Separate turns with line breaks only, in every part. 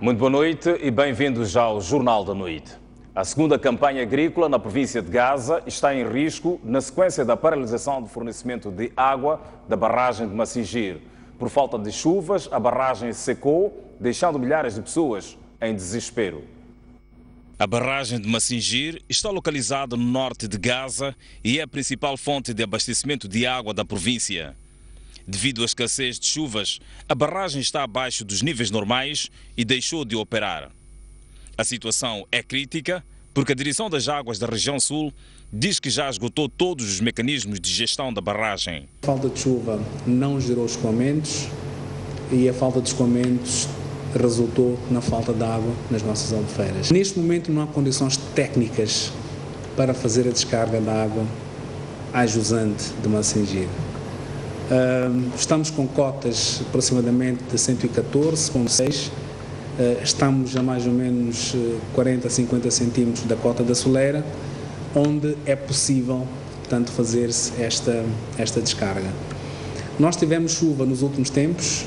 Muito boa noite e bem-vindos ao Jornal da Noite. A segunda campanha agrícola na província de Gaza está em risco na sequência da paralisação do fornecimento de água da barragem de Massingir. Por falta de chuvas, a barragem secou, deixando milhares de pessoas em desespero. A barragem de Massingir está localizada no norte de Gaza e é a principal fonte de abastecimento de água da província. Devido à escassez de chuvas, a barragem está abaixo dos níveis normais e deixou de operar. A situação é crítica porque a Direção das Águas da região sul diz que já esgotou todos os mecanismos de gestão da barragem.
A falta de chuva não gerou escoamentos e a falta de escoamentos resultou na falta de água nas nossas albufeiras. Neste momento não há condições técnicas para fazer a descarga da água à jusante de Massingir. Estamos com cotas aproximadamente de 114,6. Estamos a mais ou menos 40 a 50 centímetros da cota da soleira, onde é possível, portanto, fazer-se esta descarga. Nós tivemos chuva nos últimos tempos,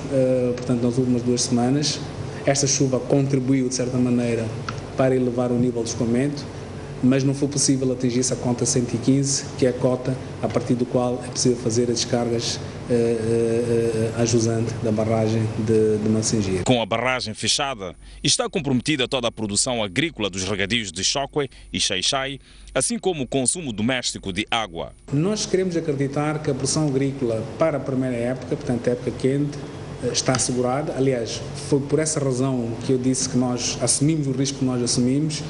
portanto, nas últimas 2 semanas. Esta chuva contribuiu, de certa maneira, para elevar o nível de escoamento, mas não foi possível atingir essa cota 115, que é a cota a partir do qual é possível fazer as descargas a jusante da barragem de Massingir.
Com a barragem fechada, está comprometida toda a produção agrícola dos regadios de Chokwe e Xai-Xai, assim como o consumo doméstico de água.
Nós queremos acreditar que a produção agrícola para a primeira época, portanto a época quente, está assegurada. Aliás, foi por essa razão que eu disse que nós assumimos o risco que nós assumimos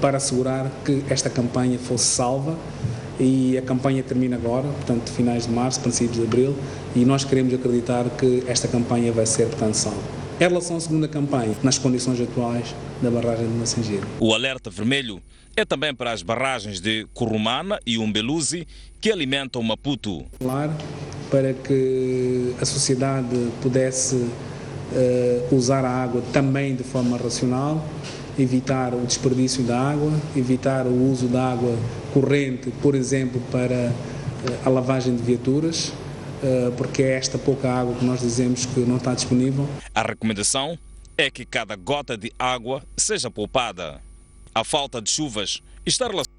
para assegurar que esta campanha fosse salva, e a campanha termina agora, portanto, finais de março, princípios de abril, e nós queremos acreditar que esta campanha vai ser, portanto, salva. Em relação à segunda campanha, nas condições atuais da barragem de Massingir.
O alerta vermelho é também para as barragens de Curumana e Umbeluzi, que alimentam Maputo.
Para que a sociedade pudesse usar a água também de forma racional, evitar o desperdício da água, evitar o uso da água corrente, por exemplo, para a lavagem de viaturas, porque é esta pouca água que nós dizemos que não está disponível.
A recomendação é que cada gota de água seja poupada. A falta de chuvas está relacionada.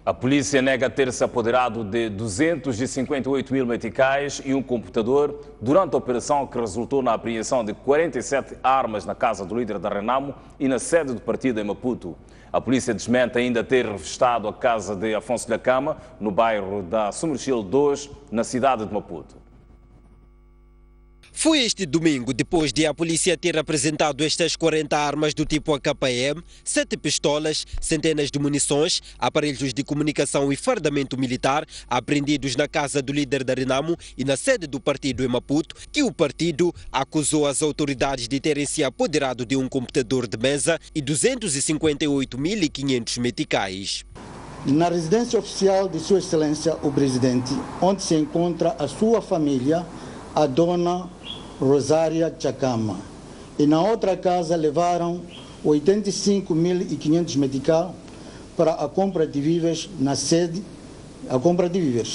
A polícia nega ter se apoderado de 258 mil meticais e um computador durante a operação que resultou na apreensão de 47 armas na casa do líder da Renamo e na sede do partido em Maputo. A polícia desmente ainda ter revistado a casa de Afonso Dhlakama, no bairro da Somerchil 2, na cidade de Maputo.
Foi este domingo, depois de a polícia ter apresentado estas 40 armas do tipo AKPM, 7 pistolas, centenas de munições, aparelhos de comunicação e fardamento militar apreendidos na casa do líder da Renamo e na sede do partido em Maputo, que o partido acusou as autoridades de terem se apoderado de um computador de mesa e 258.500 meticais.
Na residência oficial de Sua Excelência, o Presidente, onde se encontra a sua família, a dona Rosária Chakama. E na outra casa levaram 85.500 metical para a compra de víveres na sede,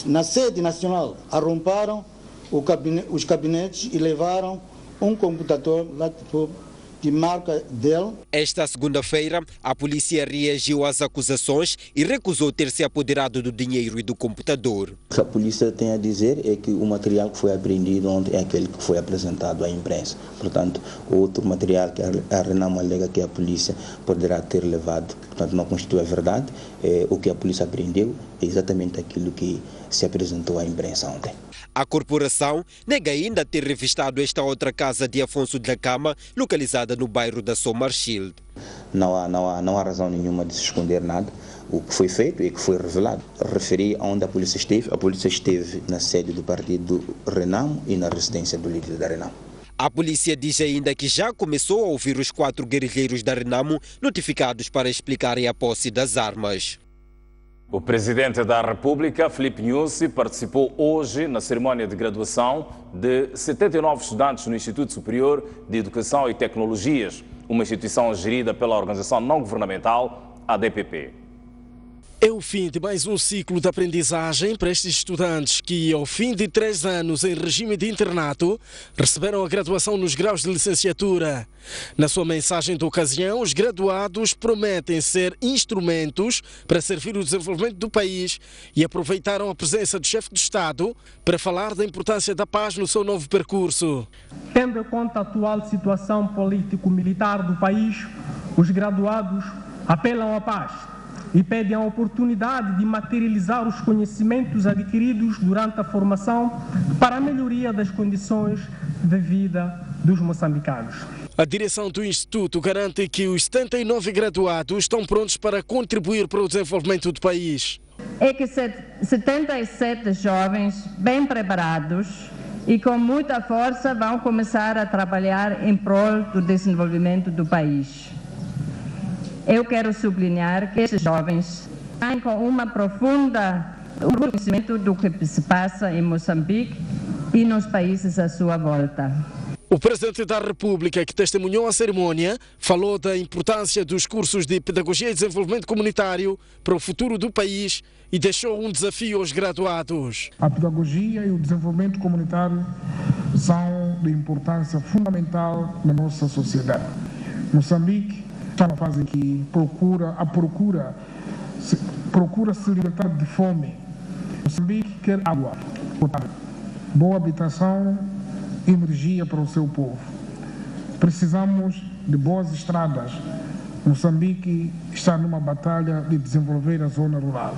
Na sede nacional, arromparam os gabinetes e levaram um computador laptop de marca Dell.
Esta segunda-feira, a polícia reagiu às acusações e recusou ter se apoderado do dinheiro e do computador.
O que a polícia tem a dizer é que o material que foi apreendido ontem é aquele que foi apresentado à imprensa. Portanto, outro material que a Renamo alega que a polícia poderá ter levado, portanto, não constitui a verdade. O que a polícia apreendeu é exatamente aquilo que se apresentou à imprensa ontem.
A corporação nega ainda ter revistado esta outra casa de Afonso Dhlakama, localizada no bairro da Somerchil.
Não há razão nenhuma de se esconder nada. O que foi feito e que foi revelado. Referi aonde a polícia esteve. A polícia esteve na sede do partido Renamo e na residência do líder da Renamo.
A polícia diz ainda que já começou a ouvir os 4 guerrilheiros da Renamo notificados para explicarem a posse das armas.
O presidente da República, Filipe Nyusi, participou hoje na cerimónia de graduação de 79 estudantes no Instituto Superior de Educação e Tecnologias, uma instituição gerida pela organização não governamental ADPP.
É o fim de mais um ciclo de aprendizagem para estes estudantes que, ao fim de 3 anos em regime de internato, receberam a graduação nos graus de licenciatura. Na sua mensagem de ocasião, os graduados prometem ser instrumentos para servir o desenvolvimento do país e aproveitaram a presença do chefe de Estado para falar da importância da paz no seu novo percurso.
Tendo em conta a atual situação político-militar do país, os graduados apelam à paz e pedem a oportunidade de materializar os conhecimentos adquiridos durante a formação para a melhoria das condições de vida dos moçambicanos.
A direção do Instituto garante que os 79 graduados estão prontos para contribuir para o desenvolvimento do país.
É que 77 jovens bem preparados e com muita força vão começar a trabalhar em prol do desenvolvimento do país. Eu quero sublinhar que estes jovens têm com uma profunda conhecimento do que se passa em Moçambique e nos países à sua volta.
O Presidente da República, que testemunhou a cerimônia, falou da importância dos cursos de Pedagogia e Desenvolvimento Comunitário para o futuro do país e deixou um desafio aos graduados.
A pedagogia e o desenvolvimento comunitário são de importância fundamental na nossa sociedade. Moçambique está na fase em que procura se libertar de fome. Moçambique quer água potável, boa habitação e energia para o seu povo. Precisamos de boas estradas. Moçambique está numa batalha de desenvolver a zona rural.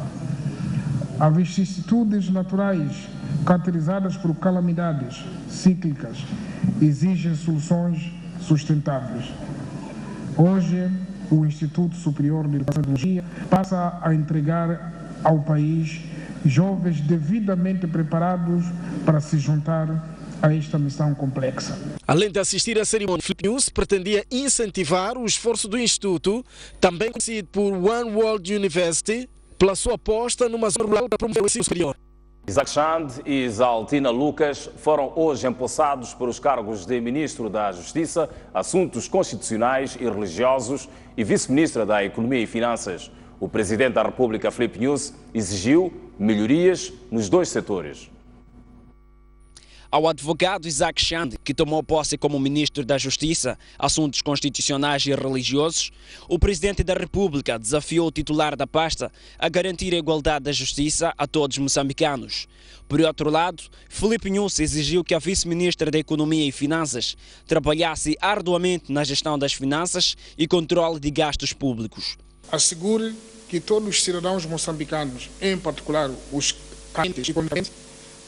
Há vicissitudes naturais caracterizadas por calamidades cíclicas exigem soluções sustentáveis. Hoje, o Instituto Superior de Educação e Tecnologia passa a entregar ao país jovens devidamente preparados para se juntar a esta missão complexa.
Além de assistir à cerimônia, Flip News pretendia incentivar o esforço do Instituto, também conhecido por One World University, pela sua aposta numa zona rural para promover o ensino superior.
Isaac Chand e Isaltina Lucas foram hoje empossados para os cargos de Ministro da Justiça, Assuntos Constitucionais e Religiosos e Vice-Ministra da Economia e Finanças. O Presidente da República, Flip News, exigiu melhorias nos dois setores.
Ao advogado Isaac Chand, que tomou posse como Ministro da Justiça, Assuntos Constitucionais e Religiosos, o Presidente da República desafiou o titular da pasta a garantir a igualdade da justiça a todos os moçambicanos. Por outro lado, Filipe Nunes exigiu que a Vice-Ministra da Economia e Finanças trabalhasse arduamente na gestão das finanças e controle de gastos públicos.
Assegure que todos os cidadãos moçambicanos, em particular os carentes e competentes,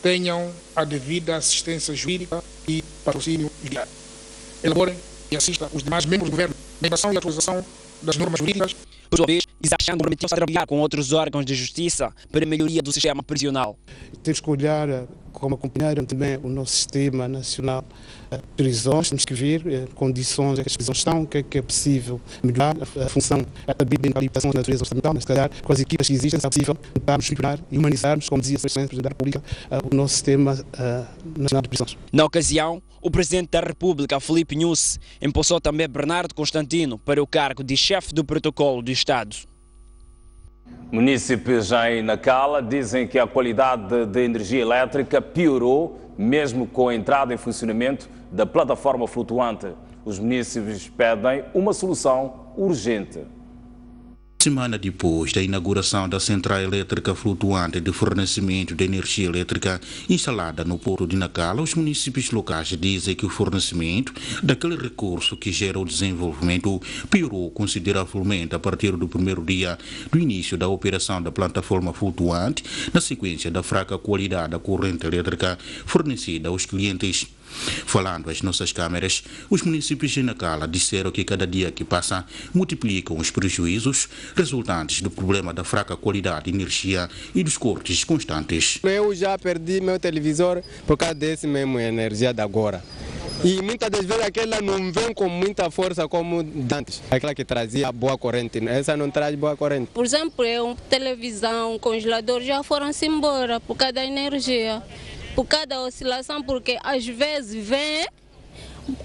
tenham a devida assistência jurídica e patrocínio judiciário. Elaborem e assistam os demais membros do governo na elaboração e atualização das normas jurídicas.
Por sua vez, Isaac Chand prometeu-se a trabalhar com outros órgãos de justiça para a melhoria do sistema prisional.
Temos que olhar como acompanhar também o nosso sistema nacional de prisões, temos que ver condições em que as prisões estão, o que é possível melhorar, a função da habitação da natureza ocidental, mas se calhar com as equipas que existem é possível tentarmos melhorar e humanizarmos, como dizia o Presidente da República, o nosso sistema nacional de prisões.
Na ocasião, o Presidente da República, Filipe Nunes, empossou também Bernardo Constantino para o cargo de chefe do protocolo do Estado.
Munícipes em Nacala dizem que a qualidade de energia elétrica piorou, mesmo com a entrada em funcionamento da plataforma flutuante. Os munícipes pedem uma solução urgente.
Semana depois da inauguração da central elétrica flutuante de fornecimento de energia elétrica instalada no porto de Nacala, os municípios locais dizem que o fornecimento daquele recurso que gera o desenvolvimento piorou consideravelmente a partir do primeiro dia do início da operação da plataforma flutuante, na sequência da fraca qualidade da corrente elétrica fornecida aos clientes. Falando às nossas câmeras, os municípios de Nacala disseram que cada dia que passa multiplicam os prejuízos resultantes do problema da fraca qualidade de energia e dos cortes constantes.
Eu já perdi meu televisor por causa desse mesmo energia de agora. E muitas das vezes aquela não vem com muita força como antes. Aquela que trazia boa corrente, essa não traz boa corrente.
Por exemplo, televisão, congelador já foram-se embora por causa da energia. Por cada oscilação, porque às vezes vem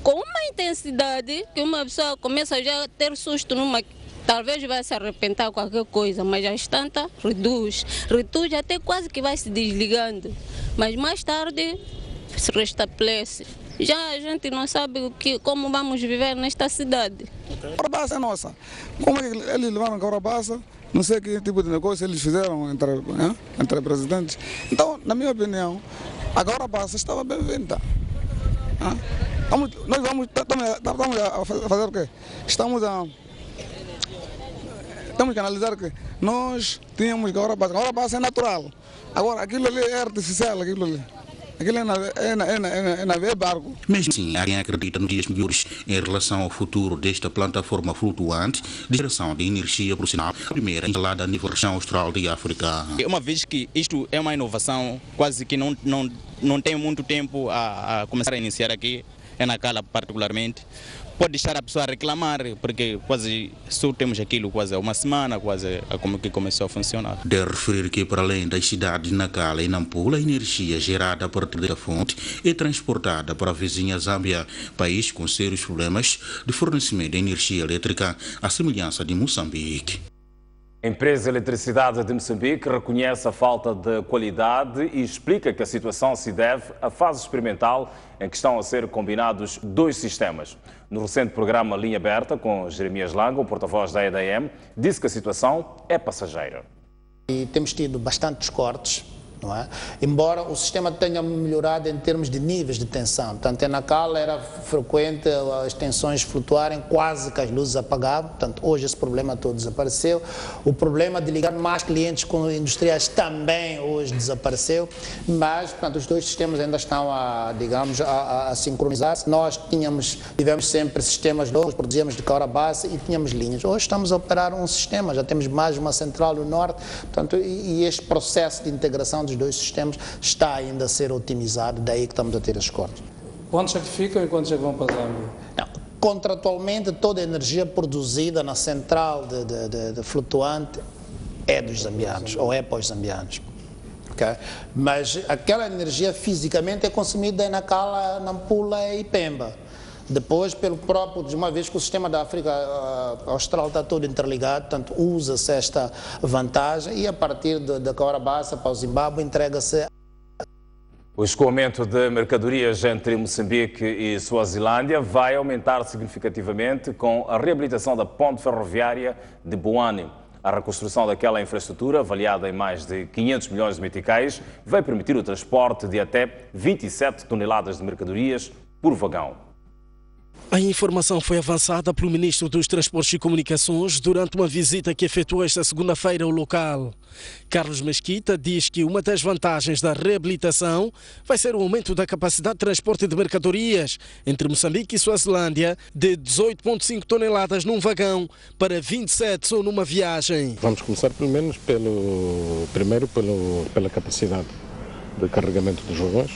com uma intensidade que uma pessoa começa já a ter susto Talvez vai se arrepentar qualquer coisa, mas já instanta reduz até quase que vai se desligando. Mas mais tarde se restabelece. Já a gente não sabe como vamos viver nesta cidade.
A Corobaça é nossa. Como eles levaram a Corobaça, não sei que tipo de negócio eles fizeram entre presidentes. Então, na minha opinião, a Corobaça estava bem-vinda. Nós estamos a fazer o quê? Estamos a analisar que nós tínhamos a Corobaça é natural. Agora, aquilo ali é artificial, aquilo ali. Aquilo é navio barco.
Mesmo assim, há quem acredita nos dias melhores em relação ao futuro desta plataforma flutuante de geração de energia profissional, a primeira instalada a nível da região austral de África.
Uma vez que isto é uma inovação, quase que não tem muito tempo a começar a iniciar aqui, é na Cala particularmente, pode deixar a pessoa a reclamar, porque quase só temos aquilo quase há uma semana, quase como que começou a funcionar.
Deve referir que para além das cidades de Nacala e Nampula, a energia gerada a partir da fonte é transportada para a vizinha Zâmbia, país com sérios problemas de fornecimento de energia elétrica, à semelhança de Moçambique.
A empresa de eletricidade de Moçambique reconhece a falta de qualidade e explica que a situação se deve à fase experimental em que estão a ser combinados dois sistemas. No recente programa Linha Aberta, com Jeremias Langa, o porta-voz da EDM, disse que a situação é passageira.
E temos tido bastantes cortes, não é? Embora o sistema tenha melhorado em termos de níveis de tensão. Portanto, na Cala era frequente as tensões flutuarem, quase que as luzes apagavam. Portanto, hoje esse problema todo desapareceu. O problema de ligar mais clientes com industriais também hoje desapareceu. Mas, portanto, os dois sistemas ainda estão a sincronizar-se. Nós tivemos sempre sistemas longos, produzíamos de Corobaça e tínhamos linhas. Hoje estamos a operar um sistema, já temos mais uma central no norte. Portanto, e este processo de integração dos dois sistemas está ainda a ser otimizado, daí que estamos a ter esses cortes.
Quantos é que ficam e quantos é que vão para a Zâmbia?
Não, contratualmente, toda a energia produzida na central de flutuante é dos zambianos, ou é para os zambianos. Okay? Mas aquela energia fisicamente é consumida em Nacala, Nampula e Pemba. Depois, pelo próprio, de uma vez que o sistema da África Austral está todo interligado, portanto, usa-se esta vantagem e a partir da Corobaça para o Zimbábue entrega-se.
O escoamento de mercadorias entre Moçambique e Suazilândia vai aumentar significativamente com a reabilitação da ponte ferroviária de Buane. A reconstrução daquela infraestrutura, avaliada em mais de 500 milhões de meticais, vai permitir o transporte de até 27 toneladas de mercadorias por vagão.
A informação foi avançada pelo Ministro dos Transportes e Comunicações durante uma visita que efetuou esta segunda-feira ao local. Carlos Mesquita diz que uma das vantagens da reabilitação vai ser o aumento da capacidade de transporte de mercadorias entre Moçambique e Suazilândia de 18,5 toneladas num vagão para 27 só numa viagem.
Vamos começar pelo menos pela capacidade de carregamento dos vagões.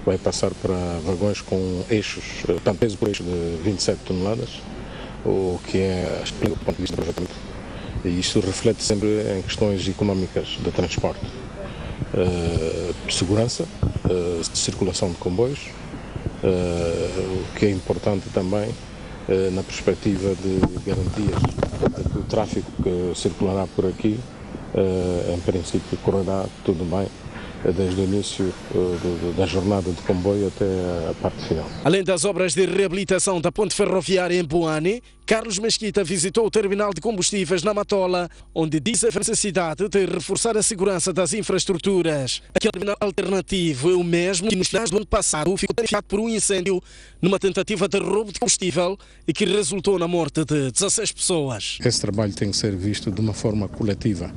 Vai passar para vagões com eixos, portanto, peso por eixo de 27 toneladas, o que é do ponto de vista do projetamento. E isto reflete sempre em questões económicas de transporte, de segurança, de circulação de comboios, o que é importante também na perspectiva de garantias de que o tráfego que circulará por aqui, em princípio, correrá tudo bem, desde o início da jornada de comboio até a parte final.
Além das obras de reabilitação da ponte ferroviária em Buane, Carlos Mesquita visitou o terminal de combustíveis na Matola, onde diz a necessidade de reforçar a segurança das infraestruturas. Aquele terminal alternativo é o mesmo que nos finais do ano passado ficou danificado por um incêndio numa tentativa de roubo de combustível e que resultou na morte de 16 pessoas.
Esse trabalho tem que ser visto de uma forma coletiva.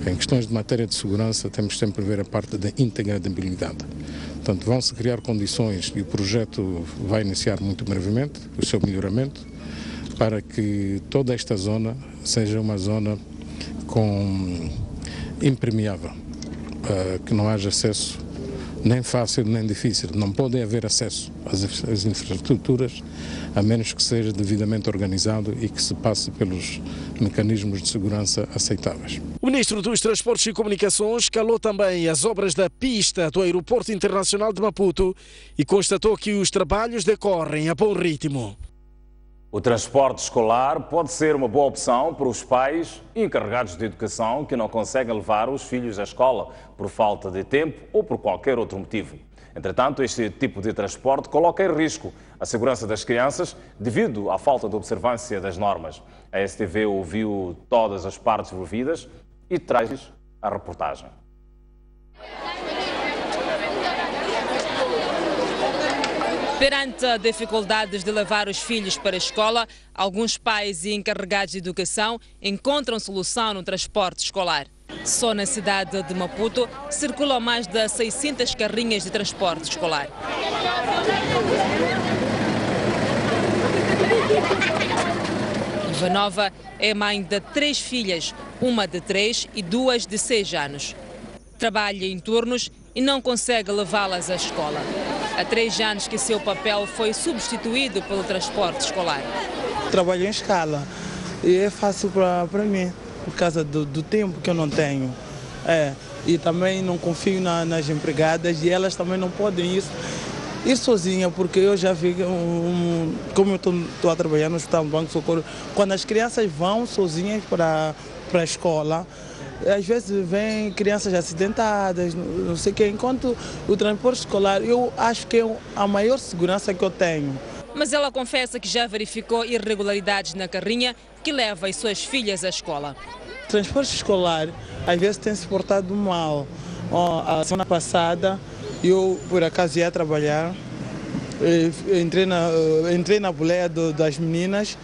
Em questões de matéria de segurança, temos sempre a ver a parte da integrabilidade. Portanto, vão-se criar condições e o projeto vai iniciar muito brevemente o seu melhoramento para que toda esta zona seja uma zona impermeável, que não haja acesso nem fácil nem difícil. Não pode haver acesso às infraestruturas a menos que seja devidamente organizado e que se passe pelos mecanismos de segurança aceitáveis.
O Ministro dos Transportes e Comunicações escalou também as obras da pista do Aeroporto Internacional de Maputo e constatou que os trabalhos decorrem a bom ritmo.
O transporte escolar pode ser uma boa opção para os pais e encarregados de educação que não conseguem levar os filhos à escola por falta de tempo ou por qualquer outro motivo. Entretanto, este tipo de transporte coloca em risco a segurança das crianças devido à falta de observância das normas. A STV ouviu todas as partes envolvidas e traz a reportagem.
Perante a dificuldades de levar os filhos para a escola, alguns pais e encarregados de educação encontram solução no transporte escolar. Só na cidade de Maputo circulam mais de 600 carrinhas de transporte escolar. Ivanova é mãe de 3 filhas, uma de 3 e 2 de 6 anos. Trabalha em turnos e não consegue levá-las à escola. Há 3 anos que seu papel foi substituído pelo transporte escolar.
Trabalho em escala e é fácil para mim, por causa do tempo que eu não tenho. E também não confio nas empregadas e elas também não podem ir sozinha, porque eu já vi, como eu estou a trabalhar no Hospital Banco Socorro, quando as crianças vão sozinhas para a escola, às vezes vêm crianças acidentadas, não sei o quê, enquanto o transporte escolar, eu acho que é a maior segurança que eu tenho.
Mas ela confessa que já verificou irregularidades na carrinha que leva as suas filhas à escola.
O transporte escolar, às vezes, tem se portado mal. A semana passada, eu, por acaso, ia trabalhar, entrei na boleia das meninas,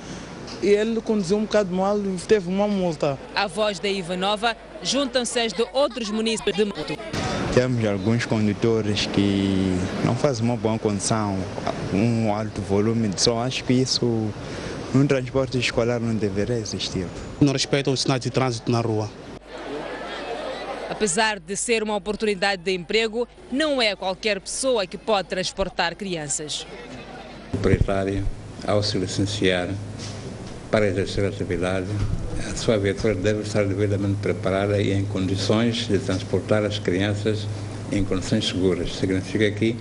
e ele conduziu um bocado mal e teve uma multa.
À voz da Ivanova, juntam-se as de outros municípios de Maputo.
Temos alguns condutores que não fazem uma boa condução, um alto volume de som. Acho que isso no transporte escolar não deveria existir.
Não respeitam os sinais de trânsito na rua.
Apesar de ser uma oportunidade de emprego, não é qualquer pessoa que pode transportar crianças.
O proprietário, ao se licenciar para exercer a atividade, a sua viatura deve estar devidamente preparada e em condições de transportar as crianças em condições seguras. Significa que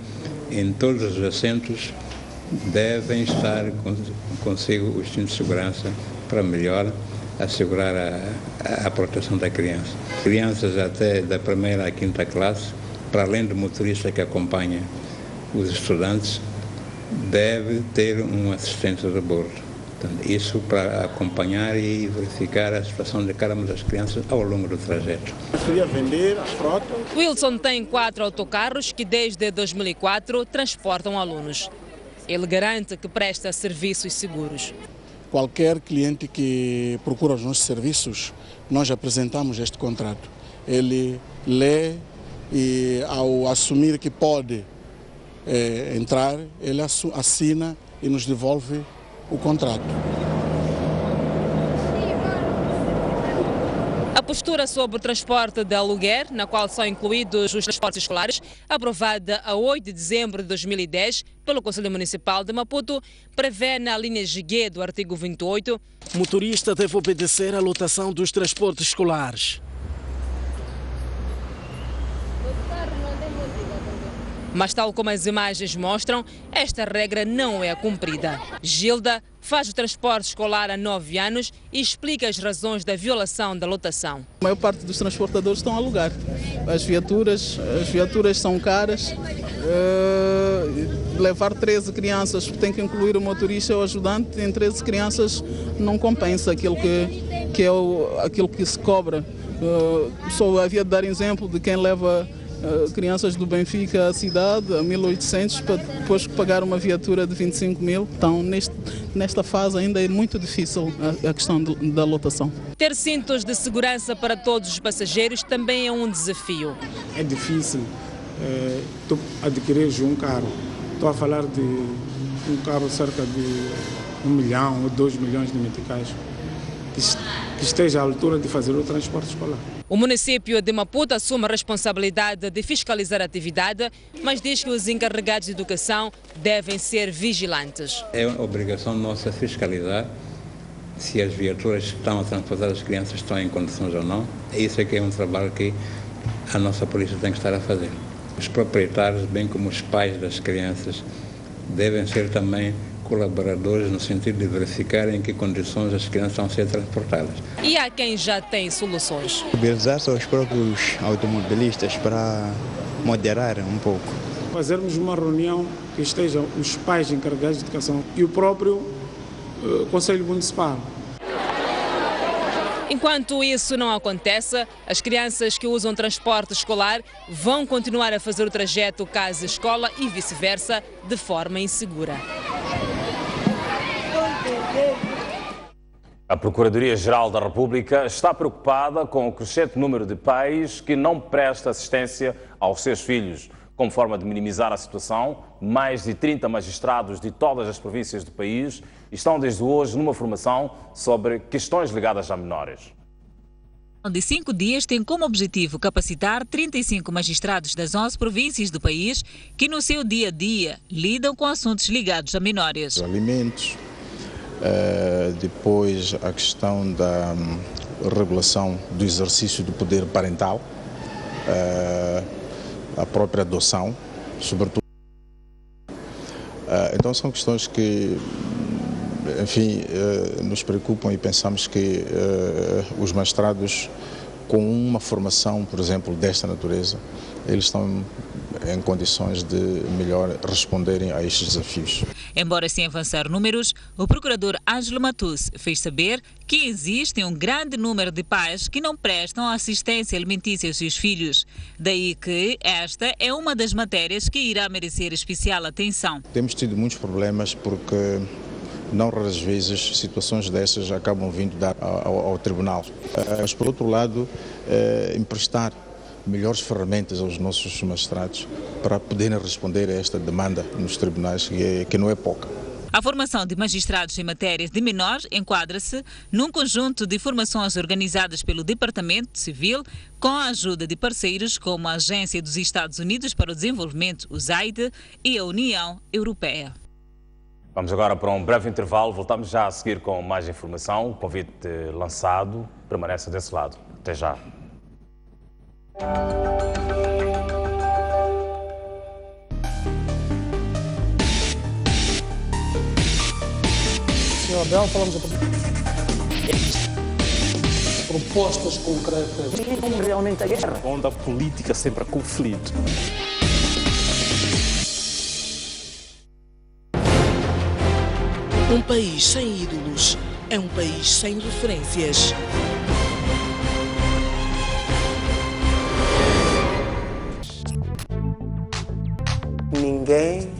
em todos os assentos devem estar consigo os cintos de segurança para melhor assegurar a proteção da criança. Crianças até da primeira à 5ª classe, para além do motorista que acompanha os estudantes, deve ter um assistente de bordo. Portanto, isso para acompanhar e verificar a situação de cada uma das crianças ao longo do trajeto.
Queria vender a frota.
Wilson tem 4 autocarros que desde 2004 transportam alunos. Ele garante que presta serviços seguros.
Qualquer cliente que procura os nossos serviços, nós apresentamos este contrato. Ele lê e, ao assumir que pode entrar, ele assina e nos devolve o contrato.
A postura sobre o transporte de aluguer, na qual são incluídos os transportes escolares, aprovada a 8 de dezembro de 2010 pelo Conselho Municipal de Maputo, prevê na linha G do artigo 28.
O motorista deve obedecer à lotação dos transportes escolares.
Mas, tal como as imagens mostram, esta regra não é cumprida. Gilda faz o transporte escolar há 9 anos e explica as razões da violação da lotação.
A maior parte dos transportadores estão a alugar. As viaturas são caras. Levar 13 crianças, tem que incluir o motorista ou o ajudante, em 13 crianças não compensa aquilo que se cobra. Só havia de dar exemplo de quem leva crianças do Benfica à cidade a 1.800 para depois pagar uma viatura de 25 mil. Então, nesta fase ainda é muito difícil a questão da lotação.
Ter cintos de segurança para todos os passageiros também é um desafio.
É difícil tu adquirir um carro. Estou a falar de um carro cerca de 1 milhão ou 2 milhões de meticais que esteja à altura de fazer o transporte escolar.
O município de Maputo assume a responsabilidade de fiscalizar a atividade, mas diz que os encarregados de educação devem ser vigilantes.
É uma obrigação nossa fiscalizar se as viaturas que estão a transportar as crianças estão em condições ou não. Isso é que é um trabalho que a nossa polícia tem que estar a fazer. Os proprietários, bem como os pais das crianças, devem ser também colaboradores no sentido de verificar em que condições as crianças vão ser transportadas.
E há quem já tem soluções.
Mobilizar-se aos próprios automobilistas para moderar um pouco.
Fazermos uma reunião que estejam os pais encarregados de educação e o próprio Conselho Municipal.
Enquanto isso não acontece, as crianças que usam transporte escolar vão continuar a fazer o trajeto casa-escola e vice-versa de forma insegura.
A Procuradoria-Geral da República está preocupada com o crescente número de pais que não prestam assistência aos seus filhos. Como forma de minimizar a situação, mais de 30 magistrados de todas as províncias do país estão desde hoje numa formação sobre questões ligadas a menores.
De 5 dias tem como objetivo capacitar 35 magistrados das 11 províncias do país que no seu dia a dia lidam com assuntos ligados a menores.
Alimentos, depois a questão da regulação do exercício do poder parental, a própria adoção, sobretudo. Então são questões que, enfim, nos preocupam e pensamos que os magistrados com uma formação, por exemplo, desta natureza, eles estão em condições de melhor responderem a estes desafios.
Embora sem avançar números, o procurador Ângelo Matus fez saber que existe um grande número de pais que não prestam assistência alimentícia aos seus filhos. Daí que esta é uma das matérias que irá merecer especial atenção.
Temos tido muitos problemas porque não raras vezes situações dessas acabam vindo ao tribunal. Mas, por outro lado, emprestar melhores ferramentas aos nossos magistrados para poderem responder a esta demanda nos tribunais, que não é pouca.
A formação de magistrados em matérias de menores enquadra-se num conjunto de formações organizadas pelo Departamento Civil com a ajuda de parceiros como a Agência dos Estados Unidos para o Desenvolvimento, USAID, e a União Europeia.
Vamos agora para um breve intervalo, voltamos já a seguir com mais informação. O convite lançado permanece desse lado. Até já.
Senhor Abel, falamos de propostas concretas.
Não realmente a guerra.
Onde a política sempre a conflito.
Um país sem ídolos é um país sem referências.
Ninguém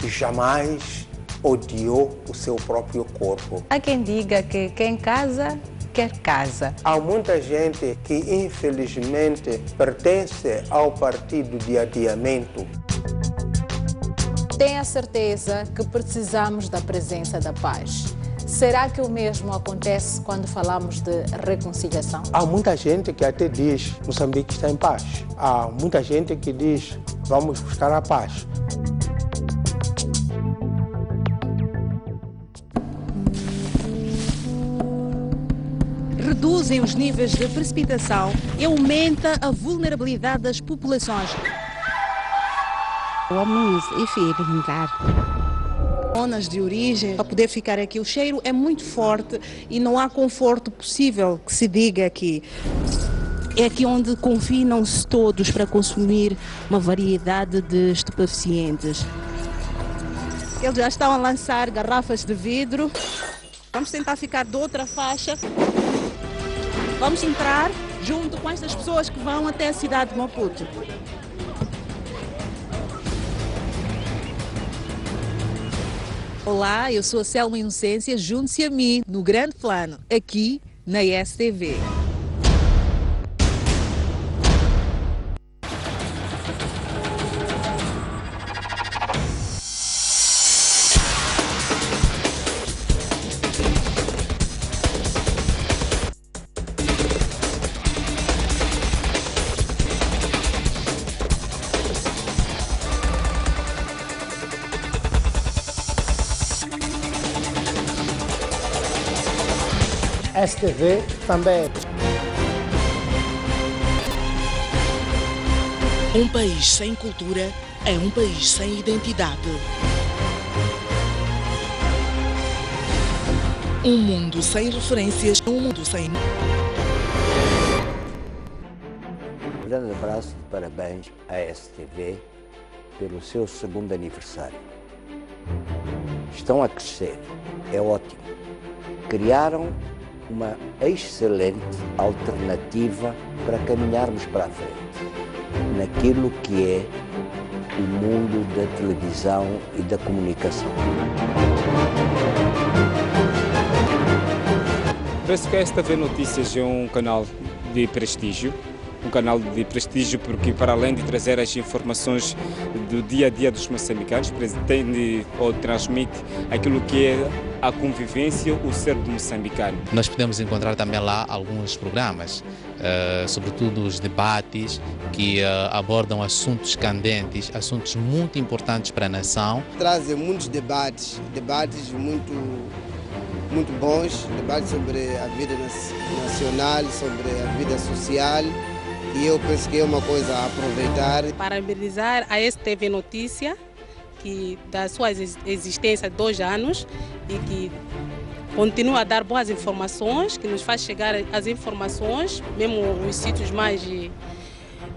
jamais odiou o seu próprio corpo.
Há quem diga que quem casa, quer casa.
Há muita gente que infelizmente pertence ao partido de adiamento.
Tenha certeza que precisamos da presença da paz. Será que o mesmo acontece quando falamos de reconciliação?
Há muita gente que até diz que Moçambique está em paz. Há muita gente que diz vamos buscar a paz.
Reduzem os níveis de precipitação e aumenta a vulnerabilidade das populações.
Vamos
Zonas de origem, para poder ficar aqui, o cheiro é muito forte e não há conforto possível que se diga aqui. É aqui onde confinam-se todos para consumir uma variedade de estupefacientes. Eles já estão a lançar garrafas de vidro. Vamos tentar ficar de outra faixa. Vamos entrar junto com estas pessoas que vão até a cidade de Maputo. Olá, eu sou a Selma Inocência, junte-se a mim no Grande Plano, aqui na STV.
STV também.
Um país sem cultura é um país sem identidade.
Um mundo sem referências, um mundo sem...
Um grande abraço de parabéns à STV pelo seu 2º aniversário. Estão a crescer, é ótimo. Criaram uma excelente alternativa para caminharmos para a frente, naquilo que é o mundo da televisão e da comunicação.
Penso que a STV Notícias é um canal de prestígio. Um canal de prestígio porque, para além de trazer as informações do dia a dia dos moçambicanos, pretende ou transmite aquilo que é a convivência, o ser do moçambicano.
Nós podemos encontrar também lá alguns programas, sobretudo os debates que abordam assuntos candentes, assuntos muito importantes para a nação.
Trazem muitos debates muito bons, debates sobre a vida nacional, sobre a vida social. E eu penso que é uma coisa a aproveitar.
Parabenizar a STV Notícia, que da sua existência de 2 anos e que continua a dar boas informações, que nos faz chegar as informações, mesmo os sítios mais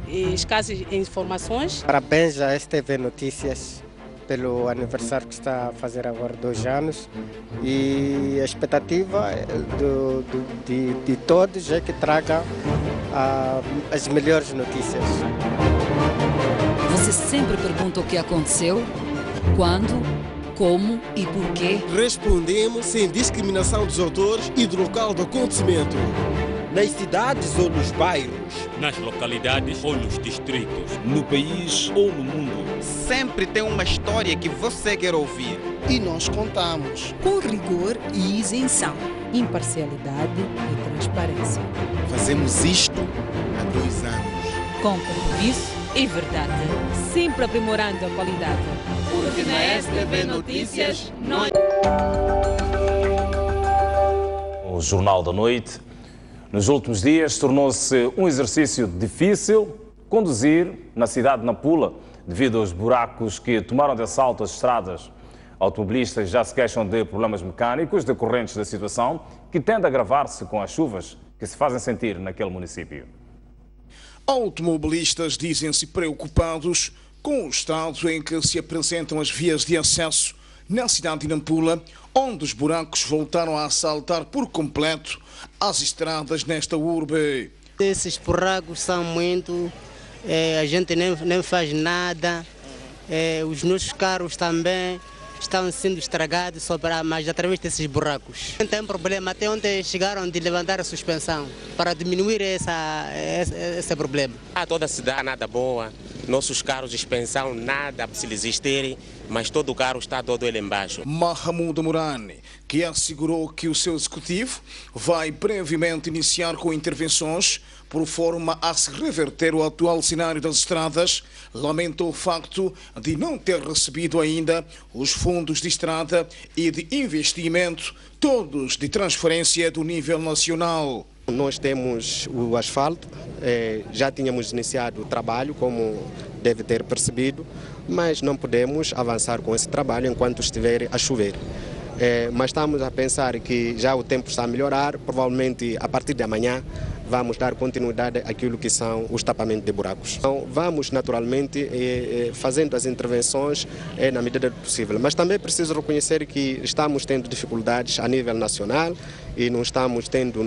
escassos em informações.
Parabéns à STV Notícias pelo aniversário que está a fazer agora 2 anos, e a expectativa de todos é que traga as melhores notícias.
Você sempre pergunta o que aconteceu, quando, como e porquê.
Respondemos sem discriminação dos autores e do local do acontecimento.
Nas cidades ou nos bairros,
nas localidades ou nos distritos, no país ou no mundo.
Sempre tem uma história que você quer ouvir.
E nós contamos.
Com rigor e isenção.
Imparcialidade e transparência.
Fazemos isto há 2 anos.
Com compromisso e verdade. Sempre aprimorando a qualidade.
Porque na STV Notícias nós...
O Jornal da Noite. Nos últimos dias tornou-se um exercício difícil conduzir na cidade de Nampula, devido aos buracos que tomaram de assalto as estradas. Automobilistas já se queixam de problemas mecânicos decorrentes da situação, que tende a agravar-se com as chuvas que se fazem sentir naquele município.
Automobilistas dizem-se preocupados com o estado em que se apresentam as vias de acesso na cidade de Nampula, onde os buracos voltaram a assaltar por completo as estradas nesta urbe.
Esses buracos são muito, a gente nem faz nada, os nossos carros também estão sendo estragados, mas através desses buracos. Não tem problema, até ontem chegaram de levantar a suspensão para diminuir esse problema.
Toda a cidade nada boa, nossos carros de suspensão nada se existirem, mas todo o carro está todo ele embaixo.
Mahamuda Morani, que assegurou que o seu executivo vai brevemente iniciar com intervenções por forma a se reverter o atual cenário das estradas, lamentou o facto de não ter recebido ainda os fundos de estrada e de investimento, todos de transferência do nível nacional.
Nós temos o asfalto, já tínhamos iniciado o trabalho, como deve ter percebido, mas não podemos avançar com esse trabalho enquanto estiver a chover. Mas estamos a pensar que já o tempo está a melhorar, provavelmente a partir de amanhã vamos dar continuidade àquilo que são os tapamentos de buracos. Então, vamos naturalmente fazendo as intervenções na medida do possível, mas também preciso reconhecer que estamos tendo dificuldades a nível nacional e não estamos tendo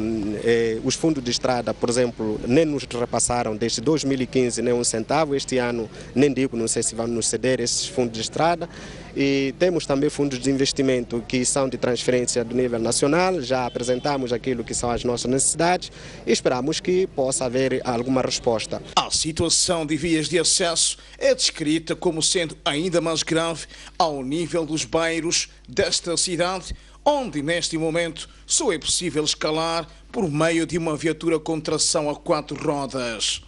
os fundos de estrada, por exemplo, nem nos repassaram desde 2015 nem um centavo. Este ano nem digo, não sei se vão nos ceder esses fundos de estrada. E temos também fundos de investimento que são de transferência do nível nacional, já apresentamos aquilo que são as nossas necessidades e esperamos que possa haver alguma resposta.
A situação de vias de acesso é descrita como sendo ainda mais grave ao nível dos bairros desta cidade, onde neste momento só é possível escalar por meio de uma viatura com tração a 4 rodas.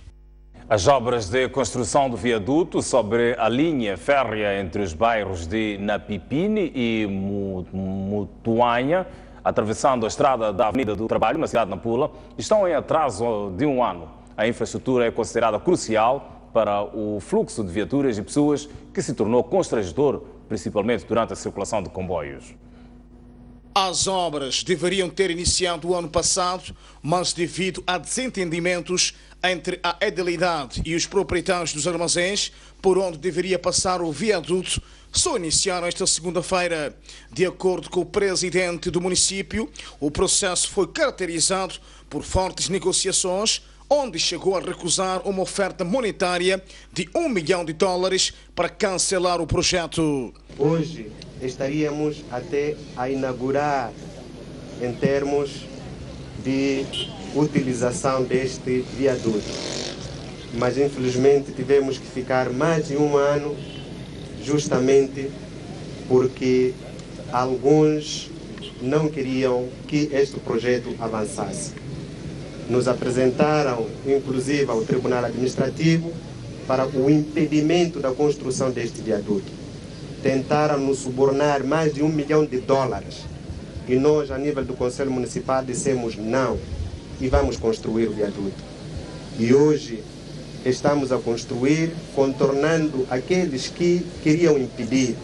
As obras de construção do viaduto sobre a linha férrea entre os bairros de Napipini e Mutuanha, atravessando a estrada da Avenida do Trabalho, na cidade de Nampula, estão em atraso de 1 ano. A infraestrutura é considerada crucial para o fluxo de viaturas e pessoas, que se tornou constrangedor, principalmente durante a circulação de comboios.
As obras deveriam ter iniciado o ano passado, mas devido a desentendimentos entre a edilidade e os proprietários dos armazéns, por onde deveria passar o viaduto, só iniciaram esta segunda-feira. De acordo com o presidente do município, o processo foi caracterizado por fortes negociações, onde chegou a recusar uma oferta monetária de $1 milhão para cancelar o projeto.
Hoje estaríamos até a inaugurar em termos de utilização deste viaduto, mas infelizmente tivemos que ficar mais de um ano justamente porque alguns não queriam que este projeto avançasse. Nos apresentaram, inclusive, ao Tribunal Administrativo para o impedimento da construção deste viaduto. Tentaram nos subornar mais de $1 milhão e nós, a nível do Conselho Municipal, dissemos não e vamos construir o viaduto. E hoje estamos a construir, contornando aqueles que queriam impedir,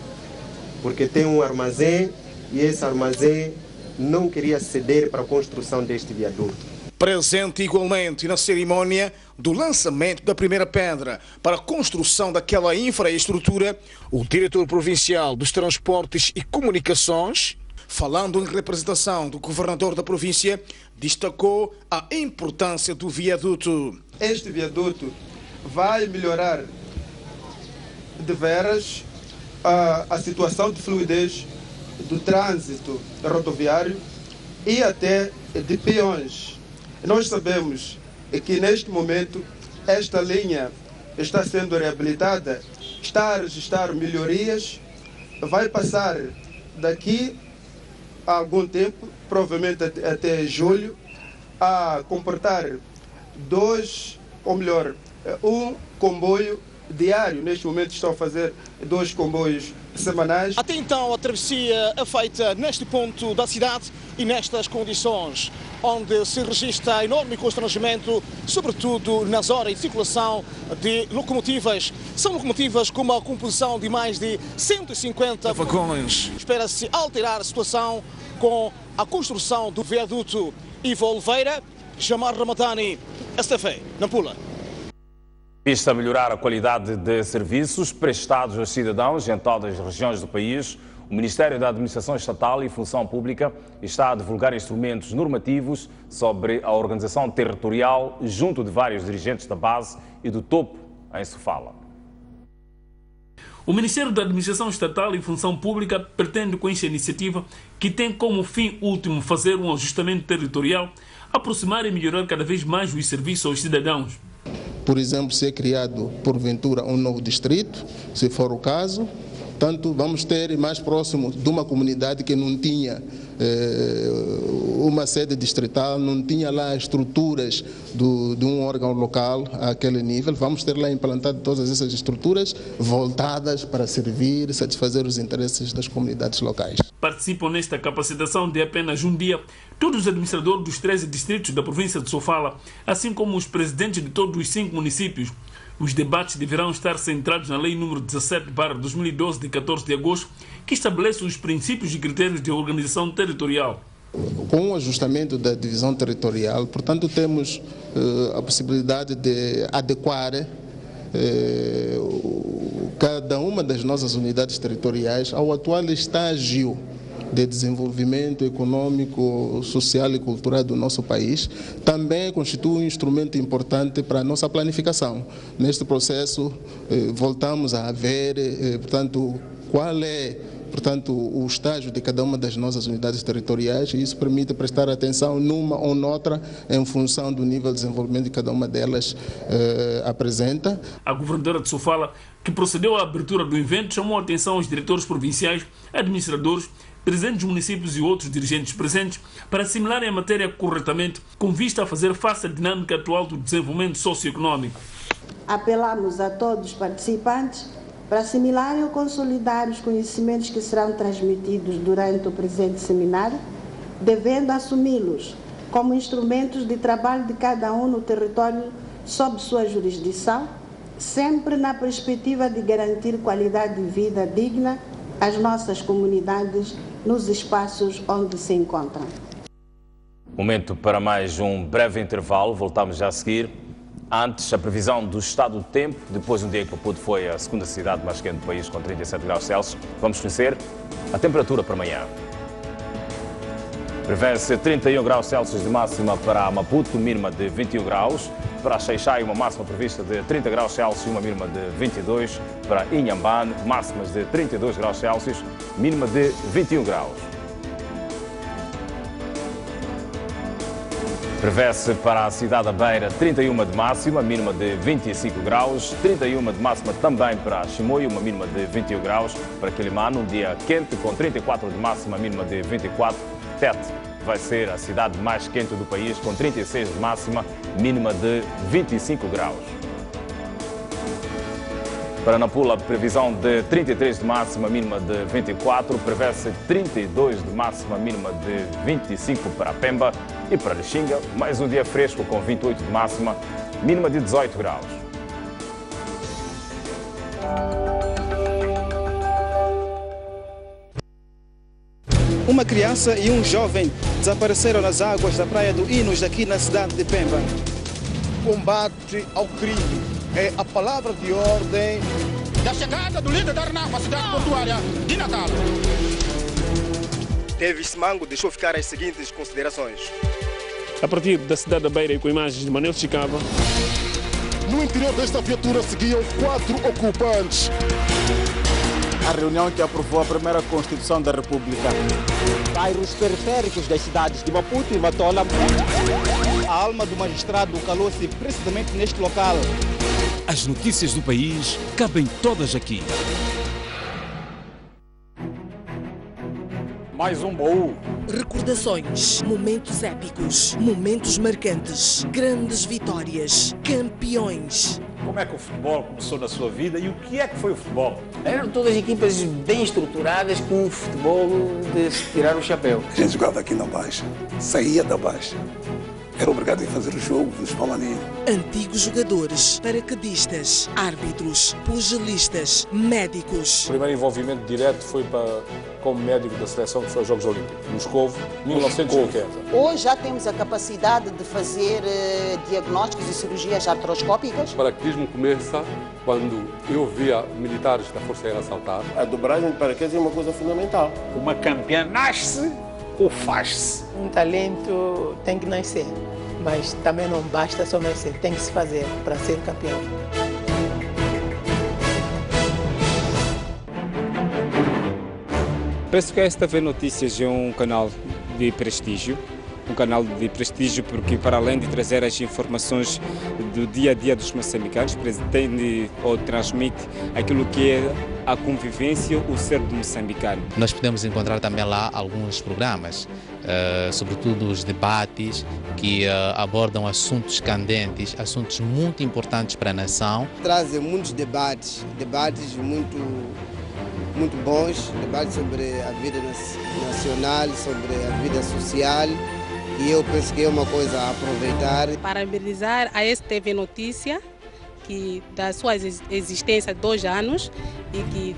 porque tem um armazém e esse armazém não queria ceder para a construção deste viaduto.
Presente igualmente na cerimônia do lançamento da primeira pedra para a construção daquela infraestrutura, o diretor provincial dos Transportes e Comunicações, falando em representação do governador da província, destacou a importância do viaduto.
Este viaduto vai melhorar de veras a situação de fluidez do trânsito rodoviário e até de peões. Nós sabemos que neste momento esta linha está sendo reabilitada, está a registrar melhorias, vai passar daqui a algum tempo, provavelmente até julho, a comportar um comboio diário. Neste momento estão a fazer 2 comboios semanais.
Até então a travessia é feita neste ponto da cidade e nestas condições, onde se registra enorme constrangimento, sobretudo nas horas de circulação de locomotivas. São locomotivas com uma composição de mais de 150 vagões. Espera-se alterar a situação com a construção do viaduto. Ivo Oliveira, Jamar Ramadani, STV, Nampula.
Vista melhorar a qualidade de serviços prestados aos cidadãos em todas as regiões do país, o Ministério da Administração Estatal e Função Pública está a divulgar instrumentos normativos sobre a organização territorial junto de vários dirigentes da base e do topo em Sofala.
O Ministério da Administração Estatal e Função Pública pretende, com esta iniciativa, que tem como fim último fazer um ajustamento territorial, aproximar e melhorar cada vez mais os serviços aos cidadãos.
Por exemplo, se é criado, porventura, um novo distrito, se for o caso, tanto vamos ter mais próximo de uma comunidade que não tinha uma sede distrital, não tinha lá estruturas de um órgão local àquele nível. Vamos ter lá implantado todas essas estruturas voltadas para servir e satisfazer os interesses das comunidades locais.
Participam nesta capacitação de apenas um dia todos os administradores dos 13 distritos da província de Sofala, assim como os presidentes de todos os 5 municípios. Os debates deverão estar centrados na Lei nº 17/2012, de 14 de agosto, que estabelece os princípios e critérios de organização territorial.
Com o ajustamento da divisão territorial, portanto, temos a possibilidade de adequar cada uma das nossas unidades territoriais ao atual estágio de desenvolvimento econômico, social e cultural do nosso país. Também constitui um instrumento importante para a nossa planificação. Neste processo, voltamos a ver, portanto, qual é, portanto, o estágio de cada uma das nossas unidades territoriais, e isso permite prestar atenção numa ou noutra em função do nível de desenvolvimento que cada uma delas apresenta.
A governadora de Sofala, que procedeu à abertura do evento, chamou a atenção aos diretores provinciais, administradores, presidentes de municípios e outros dirigentes presentes para assimilarem a matéria corretamente, com vista a fazer face à dinâmica atual do desenvolvimento socioeconômico.
Apelamos a todos os participantes para assimilarem ou consolidar os conhecimentos que serão transmitidos durante o presente seminário, devendo assumi-los como instrumentos de trabalho de cada um no território sob sua jurisdição, sempre na perspectiva de garantir qualidade de vida digna às nossas comunidades nos espaços onde se encontram.
Momento para mais um breve intervalo, voltamos já a seguir. Antes, a previsão do estado do tempo, depois um dia que Maputo foi a segunda cidade mais quente do país com 37 graus Celsius. Vamos conhecer a temperatura para amanhã. Prevê-se 31 graus Celsius de máxima para Maputo, mínima de 21 graus. Para Xai-Xai, uma máxima prevista de 30 graus Celsius, uma mínima de 22. Para Inhambane, máximas de 32 graus Celsius, mínima de 21 graus. Prevê-se para a cidade da Beira 31 de máxima, mínima de 25 graus. 31 de máxima também para Chimoio, uma mínima de 21 graus. Para Quelimane, um dia quente com 34 de máxima, mínima de 24. Tete vai ser a cidade mais quente do país, com 36 de máxima, mínima de 25 graus. Para Nampula, previsão de 33 de máxima, mínima de 24. Prevê-se 32 de máxima, mínima de 25 para Pemba. E para Lixinga, mais um dia fresco com 28 de máxima, mínima de 18 graus.
Uma criança e um jovem desapareceram nas águas da praia do Inos, aqui na cidade de Pemba.
Combate ao crime é a palavra de ordem
da chegada do líder da RNAP à cidade portuária de Natal.
Davis Mango deixou ficar as seguintes considerações.
A partir da cidade da Beira e com imagens de Manel Chicava.
No interior desta viatura seguiam 4 ocupantes.
A reunião que aprovou a primeira Constituição da República.
Bairros periféricos das cidades de Maputo e Matola. A alma do magistrado calou-se precisamente neste local.
As notícias do país cabem todas aqui.
Mais um baú.
Recordações, momentos épicos, momentos marcantes, grandes vitórias, campeões.
Como é que o futebol começou na sua vida e o que é que foi o futebol?
Eram todas equipas bem estruturadas com um futebol de se tirar o chapéu.
A gente jogava aqui na Baixa, saía da Baixa. Era obrigado a fazer o jogo dos Palaninhos.
Antigos jogadores, paraquedistas, árbitros, pugilistas, médicos.
O primeiro envolvimento direto foi como médico da seleção que foi aos Jogos Olímpicos, Moscovo, 1950.
Hoje já temos a capacidade de fazer diagnósticos e cirurgias artroscópicas.
O paraquedismo começa quando eu via militares da Força Aérea saltar.
A dobragem de paraquedas é uma coisa fundamental.
Uma campeã nasce ou faz-se?
Um talento tem que nascer, mas também não basta só nascer, tem que se fazer para ser campeão.
Penso que a STV Notícias é um canal de prestígio. Um canal de prestígio porque, para além de trazer as informações do dia a dia dos moçambicanos, pretende ou transmite aquilo que é a convivência, o ser do moçambicano.
Nós podemos encontrar também lá alguns programas, sobretudo os debates que abordam assuntos candentes, assuntos muito importantes para a nação.
Trazem muitos debates muito bons, debates sobre a vida nacional, sobre a vida social. E eu penso que é uma coisa a aproveitar.
Parabenizar a STV Notícia, que da sua existência há 2 anos e que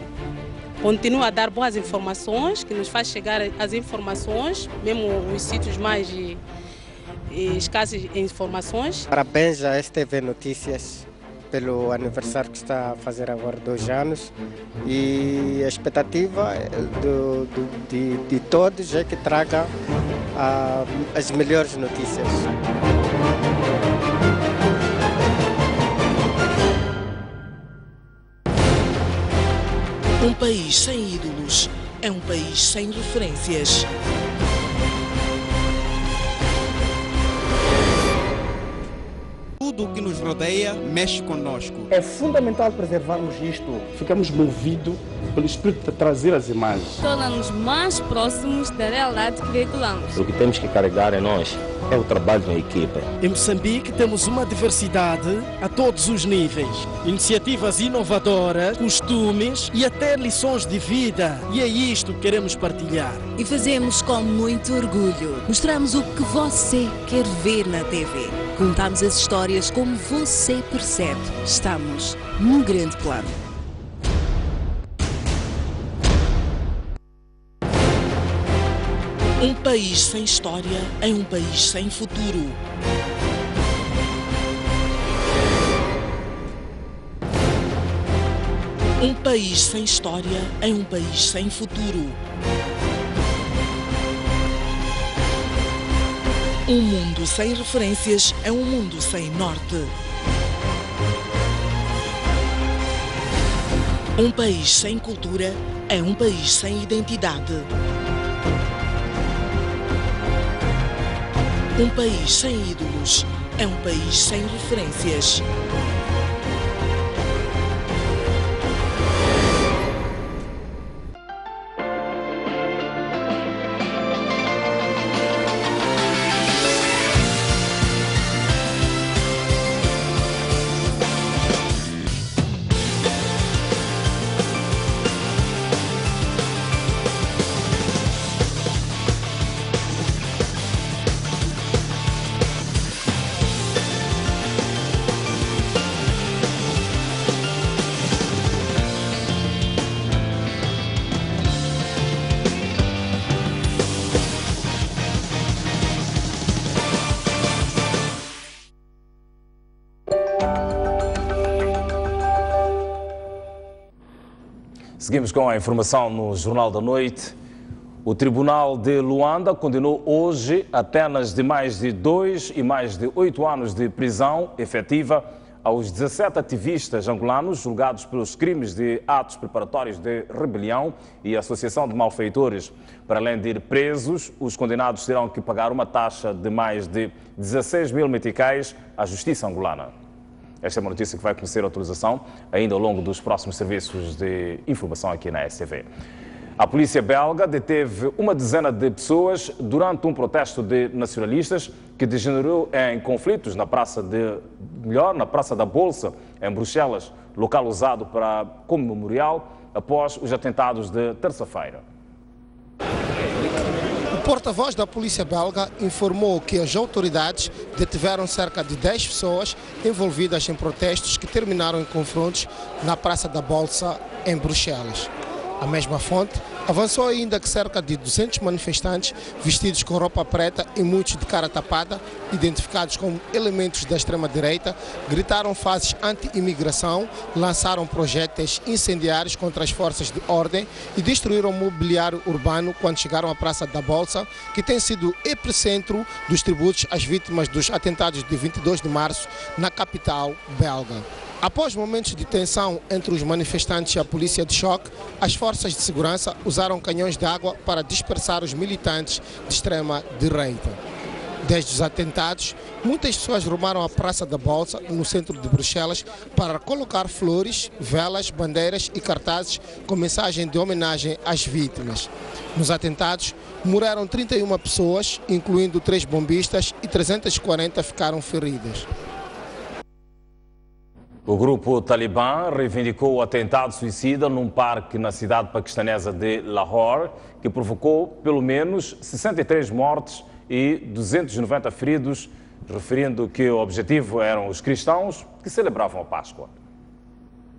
continua a dar boas informações, que nos faz chegar as informações, mesmo os sítios mais escassos em informações.
Parabéns à STV Notícias pelo aniversário que está a fazer agora 2 anos, e a expectativa de todos é que traga as melhores notícias.
Um país sem ídolos é um país sem referências.
Tudo o que nos rodeia mexe conosco.
É fundamental preservarmos isto. Ficamos movidos pelo espírito de trazer as imagens.
Torna-nos mais próximos da realidade que veiculamos.
O que temos que carregar em nós é o trabalho em equipa.
Em Moçambique temos uma diversidade a todos os níveis. Iniciativas inovadoras, costumes e até lições de vida. E é isto que queremos partilhar.
E fazemos com muito orgulho. Mostramos o que você quer ver na TV. Contamos as histórias como você percebe. Estamos num grande plano.
Um país sem história é um país sem futuro. Um país sem história é um país sem futuro. Um mundo sem referências é um mundo sem norte. Um país sem cultura é um país sem identidade. Um país sem ídolos é um país sem referências.
Seguimos com a informação no Jornal da Noite. O Tribunal de Luanda condenou hoje a penas de mais de 2 e mais de 8 anos de prisão efetiva aos 17 ativistas angolanos julgados pelos crimes de atos preparatórios de rebelião e associação de malfeitores. Para além de ir presos, os condenados terão que pagar uma taxa de mais de 16 mil meticais à justiça angolana. Esta é uma notícia que vai conhecer atualização ainda ao longo dos próximos serviços de informação aqui na STV. A polícia belga deteve uma dezena de pessoas durante um protesto de nacionalistas que degenerou em conflitos na Praça da Bolsa, em Bruxelas, local usado como memorial após os atentados de terça-feira.
O porta-voz da polícia belga informou que as autoridades detiveram cerca de 10 pessoas envolvidas em protestos que terminaram em confrontos na Praça da Bolsa, em Bruxelas. A mesma fonte avançou ainda que cerca de 200 manifestantes vestidos com roupa preta e muitos de cara tapada, identificados como elementos da extrema-direita, gritaram frases anti-imigração, lançaram projéteis incendiários contra as forças de ordem e destruíram o mobiliário urbano quando chegaram à Praça da Bolsa, que tem sido epicentro dos tributos às vítimas dos atentados de 22 de março na capital belga. Após momentos de tensão entre os manifestantes e a polícia de choque, as forças de segurança usaram canhões de água para dispersar os militantes de extrema-direita. Desde os atentados, muitas pessoas rumaram à Praça da Bolsa, no centro de Bruxelas, para colocar flores, velas, bandeiras e cartazes com mensagem de homenagem às vítimas. Nos atentados, morreram 31 pessoas, incluindo 3 bombistas, e 340 ficaram feridas.
O grupo Talibã reivindicou o atentado suicida num parque na cidade paquistanesa de Lahore, que provocou pelo menos 63 mortes e 290 feridos, referindo que o objetivo eram os cristãos que celebravam a Páscoa.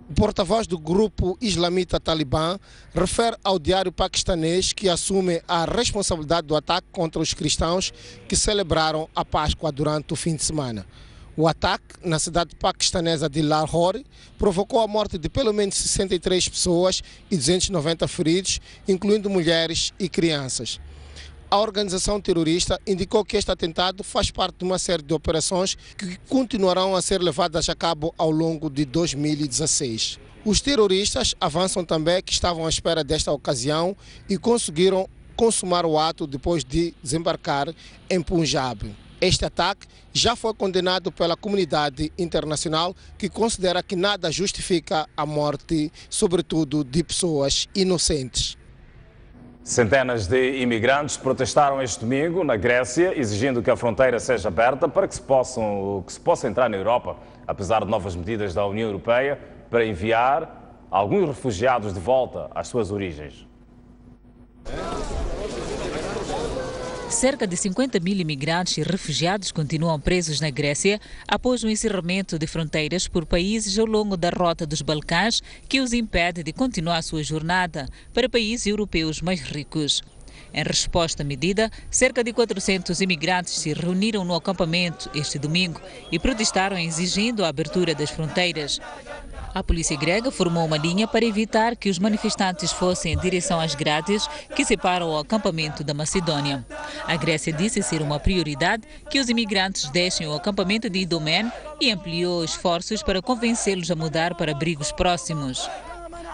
O porta-voz do grupo islamita Talibã refere ao diário paquistanês que assume a responsabilidade do ataque contra os cristãos que celebraram a Páscoa durante o fim de semana. O ataque na cidade paquistanesa de Lahore provocou a morte de pelo menos 63 pessoas e 290 feridos, incluindo mulheres e crianças. A organização terrorista indicou que este atentado faz parte de uma série de operações que continuarão a ser levadas a cabo ao longo de 2016. Os terroristas avançam também que estavam à espera desta ocasião e conseguiram consumar o ato depois de desembarcar em Punjab. Este ataque já foi condenado pela comunidade internacional, que considera que nada justifica a morte, sobretudo de pessoas inocentes.
Centenas de imigrantes protestaram este domingo na Grécia, exigindo que a fronteira seja aberta para que se possa entrar na Europa, apesar de novas medidas da União Europeia para enviar alguns refugiados de volta às suas origens.
Cerca de 50 mil imigrantes e refugiados continuam presos na Grécia após o encerramento de fronteiras por países ao longo da rota dos Balcãs, que os impede de continuar sua jornada para países europeus mais ricos. Em resposta à medida, cerca de 400 imigrantes se reuniram no acampamento este domingo e protestaram exigindo a abertura das fronteiras. A polícia grega formou uma linha para evitar que os manifestantes fossem em direção às grades que separam o acampamento da Macedónia. A Grécia disse ser uma prioridade que os imigrantes deixem o acampamento de Idomene e ampliou esforços para convencê-los a mudar para abrigos próximos.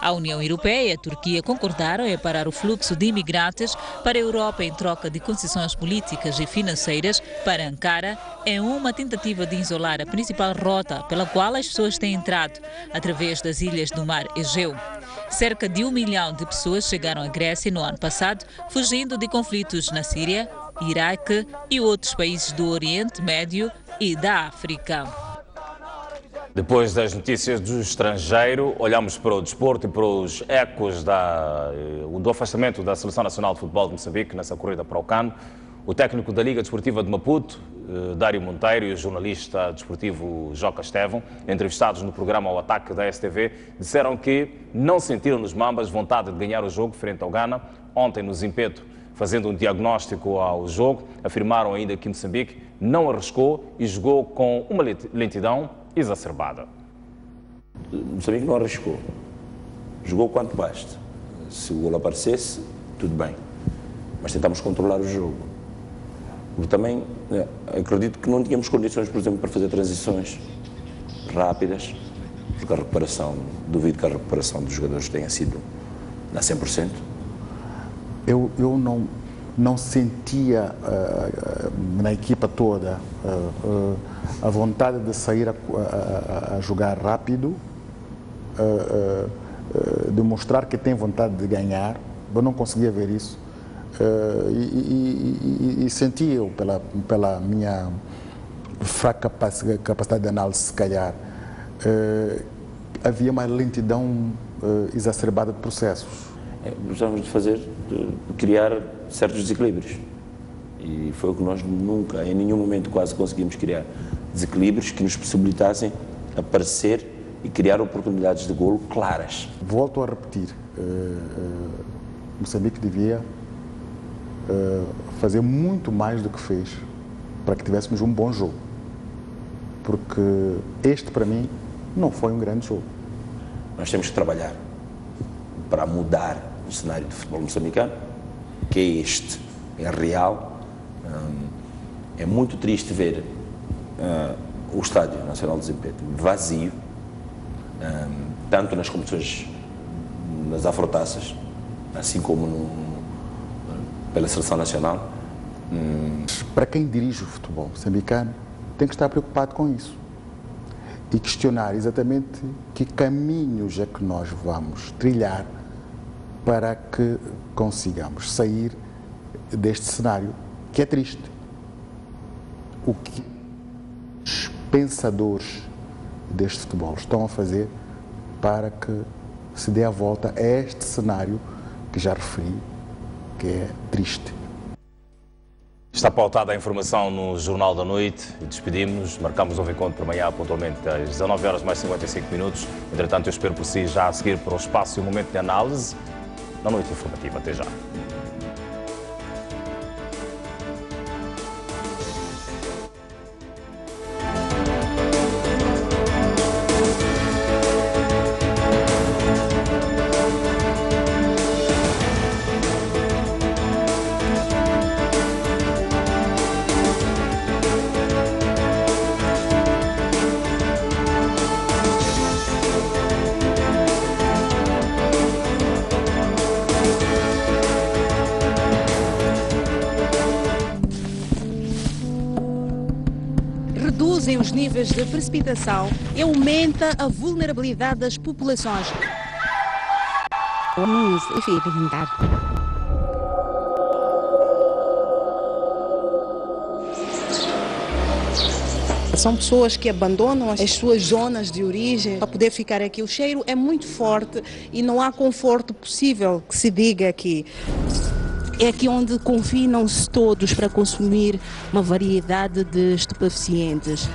A União Europeia e a Turquia concordaram em parar o fluxo de imigrantes para a Europa em troca de concessões políticas e financeiras para Ankara, em uma tentativa de isolar a principal rota pela qual as pessoas têm entrado, através das ilhas do Mar Egeu. Cerca de 1 milhão de pessoas chegaram à Grécia no ano passado, fugindo de conflitos na Síria, Iraque e outros países do Oriente Médio e da África.
Depois das notícias do estrangeiro, olhamos para o desporto e para os ecos do afastamento da Seleção Nacional de Futebol de Moçambique nessa corrida para o CAN. O técnico da Liga Desportiva de Maputo, Dário Monteiro, e o jornalista desportivo Joca Estevão, entrevistados no programa O Ataque da STV, disseram que não sentiram nos Mambas vontade de ganhar o jogo frente ao Ghana. Ontem, no Zimpeto, fazendo um diagnóstico ao jogo, afirmaram ainda que Moçambique não arriscou e jogou com uma lentidão exacerbada.
Moçambique não arriscou. Jogou quanto basta. Se o golo aparecesse, tudo bem. Mas tentámos controlar o jogo. Porque também acredito que não tínhamos condições, por exemplo, para fazer transições rápidas, porque a recuperação, duvido que a recuperação dos jogadores tenha sido a 100%.
Eu não sentia na equipa toda a vontade de sair a jogar rápido, de mostrar que tem vontade de ganhar. Eu não conseguia ver isso. E senti eu, pela minha fraca capacidade de análise, se calhar, havia uma lentidão exacerbada de processos.
Precisamos de criar certos desequilíbrios. E foi o que nós nunca, em nenhum momento quase conseguimos criar. Desequilíbrios que nos possibilitassem aparecer e criar oportunidades de golo claras.
Volto a repetir, Moçambique devia fazer muito mais do que fez para que tivéssemos um bom jogo. Porque este, para mim, não foi um grande jogo.
Nós temos que trabalhar para mudar o cenário do futebol moçambicano, que é este, é real. É muito triste ver o Estádio Nacional de Zimpeto vazio, tanto nas competições, nas afrotaças, assim como pela Seleção Nacional.
Para quem dirige o futebol moçambicano, tem que estar preocupado com isso e questionar exatamente que caminhos é que nós vamos trilhar para que consigamos sair deste cenário que é triste. O que os pensadores deste futebol estão a fazer para que se dê a volta a este cenário que já referi, que é triste.
Está pautada a informação no Jornal da Noite e despedimos-nos. Marcamos um encontro para amanhã, pontualmente às 19 horas mais 55 minutos. Entretanto, eu espero por si já a seguir para o espaço e o momento de análise na Noite Informativa. Até já.
Reduzem os níveis de precipitação e aumenta a vulnerabilidade das populações.
São pessoas que abandonam as suas zonas de origem para poder ficar aqui. O cheiro é muito forte e não há conforto possível que se diga aqui. É aqui onde confinam-se todos para consumir uma variedade de estupefacientes.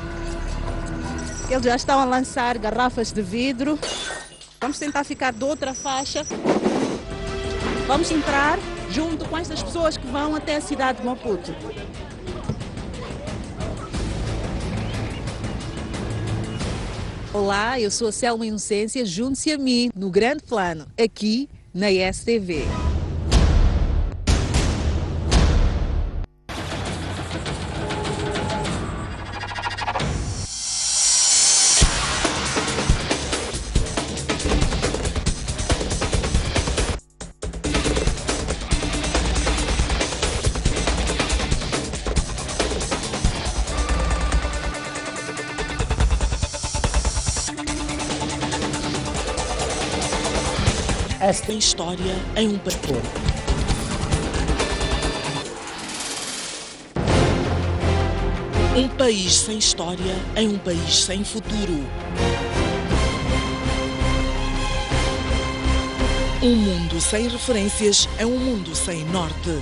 Eles já estão a lançar garrafas de vidro. Vamos tentar ficar de outra faixa. Vamos entrar junto com estas pessoas que vão até a cidade de Maputo. Olá, eu sou a Selma Inocência, junte-se a mim no Grande Plano, aqui na STV.
Esta história em um pastor. Um país sem história é um país sem futuro. Um mundo sem referências é um mundo sem norte.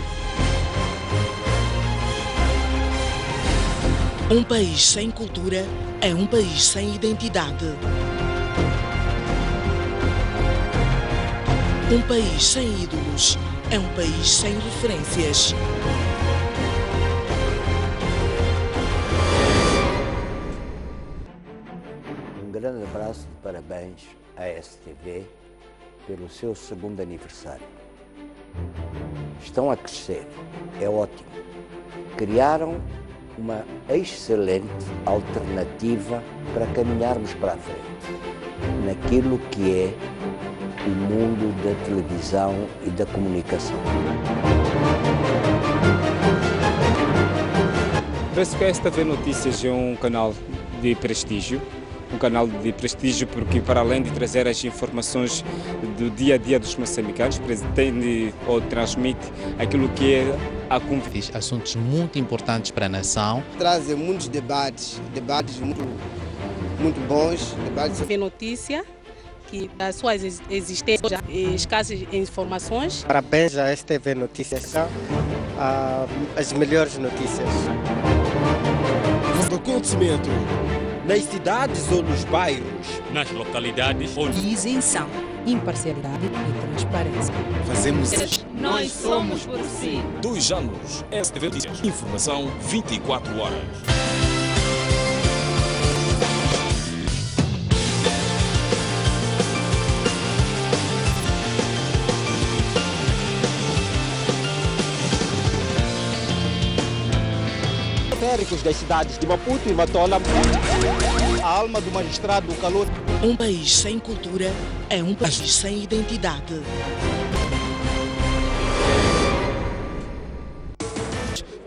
Um país sem cultura é um país sem identidade. Um país sem ídolos é um país sem referências.
Um grande abraço de parabéns à STV pelo seu segundo aniversário. Estão a crescer, é ótimo. Criaram uma excelente alternativa para caminharmos para a frente, naquilo que é o mundo da televisão e da comunicação.
Penso que a STV Notícias é um canal de prestígio. Um canal de prestígio porque, para além de trazer as informações do dia a dia dos moçambicanos, pretende ou transmite aquilo que é a convite.
Assuntos muito importantes para a nação.
Trazem muitos debates muito bons.
STV Notícia, que da sua existência escassas informações.
Parabéns à STV Notícias, as melhores notícias.
Do acontecimento.
Nas cidades ou nos bairros.
Nas localidades.
Isenção, imparcialidade e transparência.
Fazemos.
Nós somos por si.
2 anos. STV Notícias. Informação 24 horas.
Periféricos das cidades de Maputo e Matola, a alma do magistrado Calor.
Um país sem cultura é um país sem identidade.